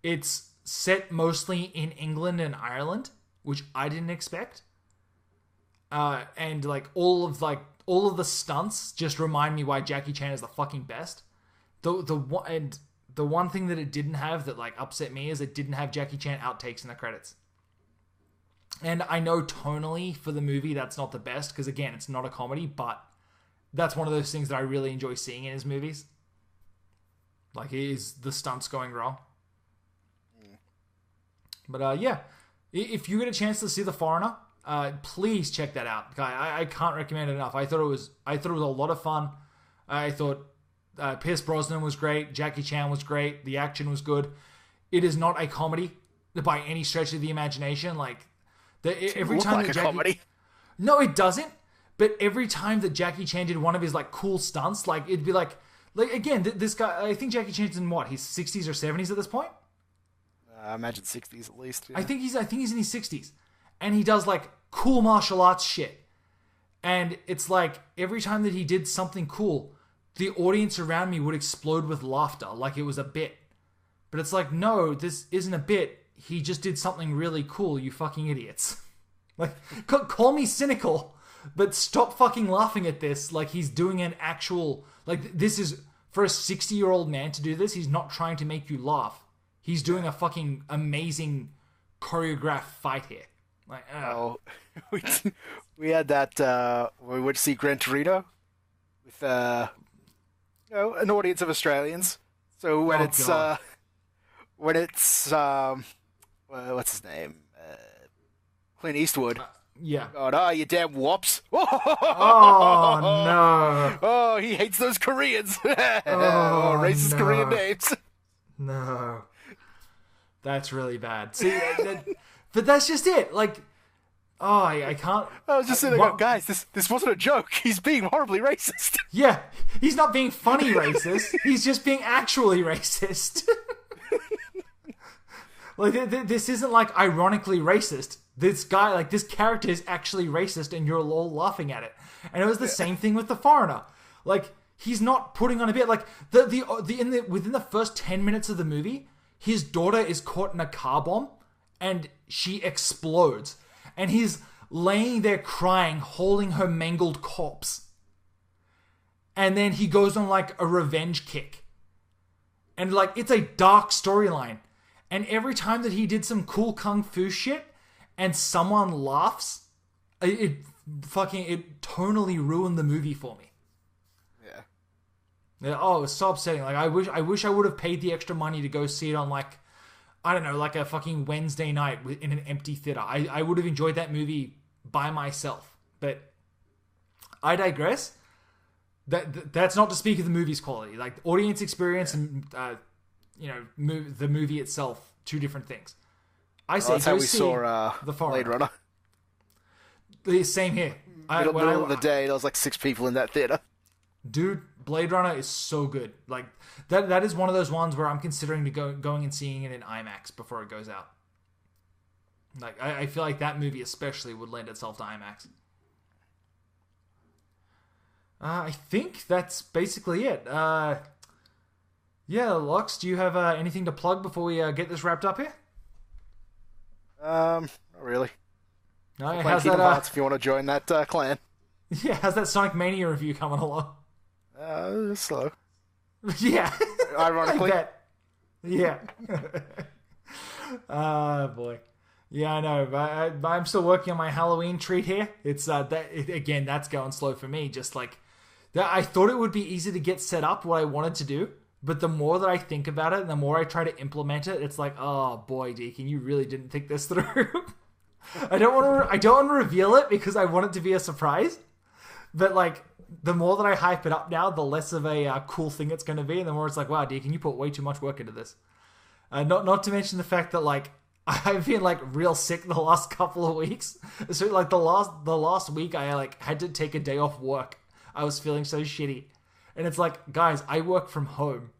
It's set mostly in England and Ireland, which I didn't expect. And like all of the stunts just remind me why Jackie Chan is the fucking best. The one thing that it didn't have that like upset me is it didn't have Jackie Chan outtakes in the credits. And I know tonally for the movie that's not the best because again it's not a comedy, but that's one of those things that I really enjoy seeing in his movies. Like is the stunts going wrong. But yeah, if you get a chance to see The Foreigner, Please check that out. I can't recommend it enough. I thought it was a lot of fun. I thought Pierce Brosnan was great. Jackie Chan was great. The action was good. It is not a comedy by any stretch of the imagination. Like every time like that a comedy. No, it doesn't. But every time that Jackie Chan did one of his like cool stunts, like it'd be like again, this guy. I think Jackie Chan's in what, his 60s or 70s at this point. I imagine 60s at least. Yeah. I think he's in his 60s, and he does like cool martial arts shit. And it's like every time that he did something cool, the audience around me would explode with laughter, like it was a bit. But it's like, no, this isn't a bit. He just did something really cool. You fucking idiots. Like, call me cynical, but stop fucking laughing at this. Like he's doing an actual, like this is for a 60-year-old man to do this. He's not trying to make you laugh. He's doing a fucking amazing choreographed fight here. Like, we had that we went to see Gran Torino with an audience of Australians. So when it's what's his name, Clint Eastwood. Yeah. Oh, you damn whoops! Oh no! Oh, he hates those Koreans. Racist no. Korean names. No. That's really bad. See, but that's just it. Like, I can't. I was just sitting there, guys. This wasn't a joke. He's being horribly racist. Yeah, he's not being funny racist. He's just being actually racist. Like, this isn't like ironically racist. This guy, like this character, is actually racist, and you're all laughing at it. And it was the same thing with the foreigner. Like, he's not putting on a bit. Like within the first 10 minutes of the movie, his daughter is caught in a car bomb and she explodes. And he's laying there crying, holding her mangled corpse. And then he goes on like a revenge kick. And like, it's a dark storyline. And every time that he did some cool kung fu shit and someone laughs, it tonally ruined the movie for me. Yeah, oh, it was so upsetting. Like, I wish I would have paid the extra money to go see it on, like, I don't know, like a fucking Wednesday night in an empty theater. I would have enjoyed that movie by myself. But I digress. That's not to speak of the movie's quality. Like, audience experience and, the movie itself, two different things. That's how we saw the Foreigner. Blade Runner. The same here. Middle of the day, there was like 6 people in that theater. Dude, Blade Runner is so good. Like that is one of those ones where I'm considering going and seeing it in IMAX before it goes out. Like I feel like that movie especially would lend itself to IMAX. I think that's basically it. Yeah, Lox, do you have anything to plug before we get this wrapped up here? Not really. No, how's that? Hearts if you want to join that clan. Yeah, how's that Sonic Mania review coming along? Slow. Yeah. Ironically. I bet. Yeah. Boy. Yeah, I know. But I'm still working on my Halloween treat here. It's again, that's going slow for me. Just like that, I thought it would be easy to get set up what I wanted to do, but the more that I think about it, and the more I try to implement it, it's like, oh boy, Deacon, you really didn't think this through. I don't want to reveal it because I want it to be a surprise. But like, the more that I hype it up now, the less of a cool thing it's going to be, and the more it's like, wow, Deacon, you put way too much work into this. Not to mention the fact that like I've been like real sick the last couple of weeks. So like the last week, I like had to take a day off work. I was feeling so shitty, and it's like, guys, I work from home.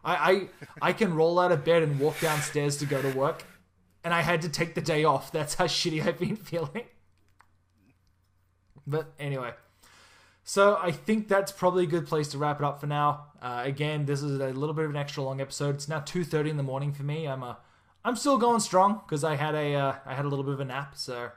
I can roll out of bed and walk downstairs to go to work, and I had to take the day off. That's how shitty I've been feeling. But anyway. So I think that's probably a good place to wrap it up for now. Again, this is a little bit of an extra long episode. It's now 2:30 in the morning for me. I'm still going strong because I had a little bit of a nap. So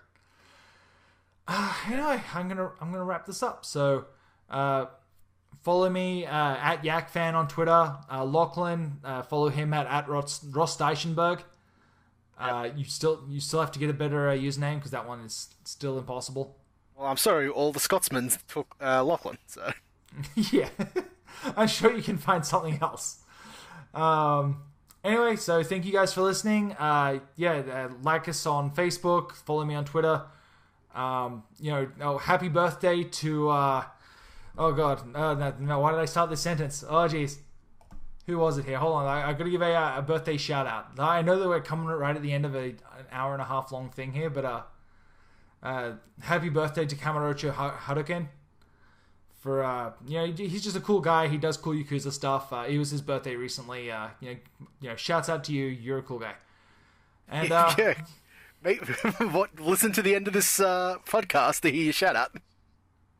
anyway, I'm gonna wrap this up. So follow me at YakFan on Twitter. Lachlan, follow him at Ross Deichenberg. You still have to get a better username because that one is still impossible. Well, I'm sorry, all the Scotsmen took Lachlan, so... Yeah. I'm sure you can find something else. Anyway, so thank you guys for listening. Like us on Facebook, follow me on Twitter. Happy birthday to, oh god, no, why did I start this sentence? Oh jeez. Who was it here? Hold on, I gotta give a birthday shout out. I know that we're coming right at the end of an hour and a half long thing here, but happy birthday to Kamurocho Haruken. For he's just a cool guy. He does cool Yakuza stuff. It was his birthday recently. Shouts out to you. You're a cool guy. And yeah. Mate, listen to the end of this podcast to hear your shout out.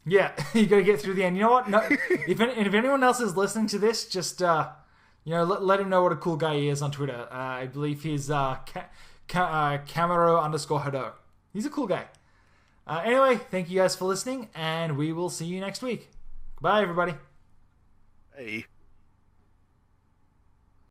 Yeah, you got to get through the end. You know what? No, if anyone else is listening to this, just let him know what a cool guy he is on Twitter. I believe he's Camaro_Hado. He's a cool guy. Anyway, thank you guys for listening, and we will see you next week. Bye, everybody. Hey.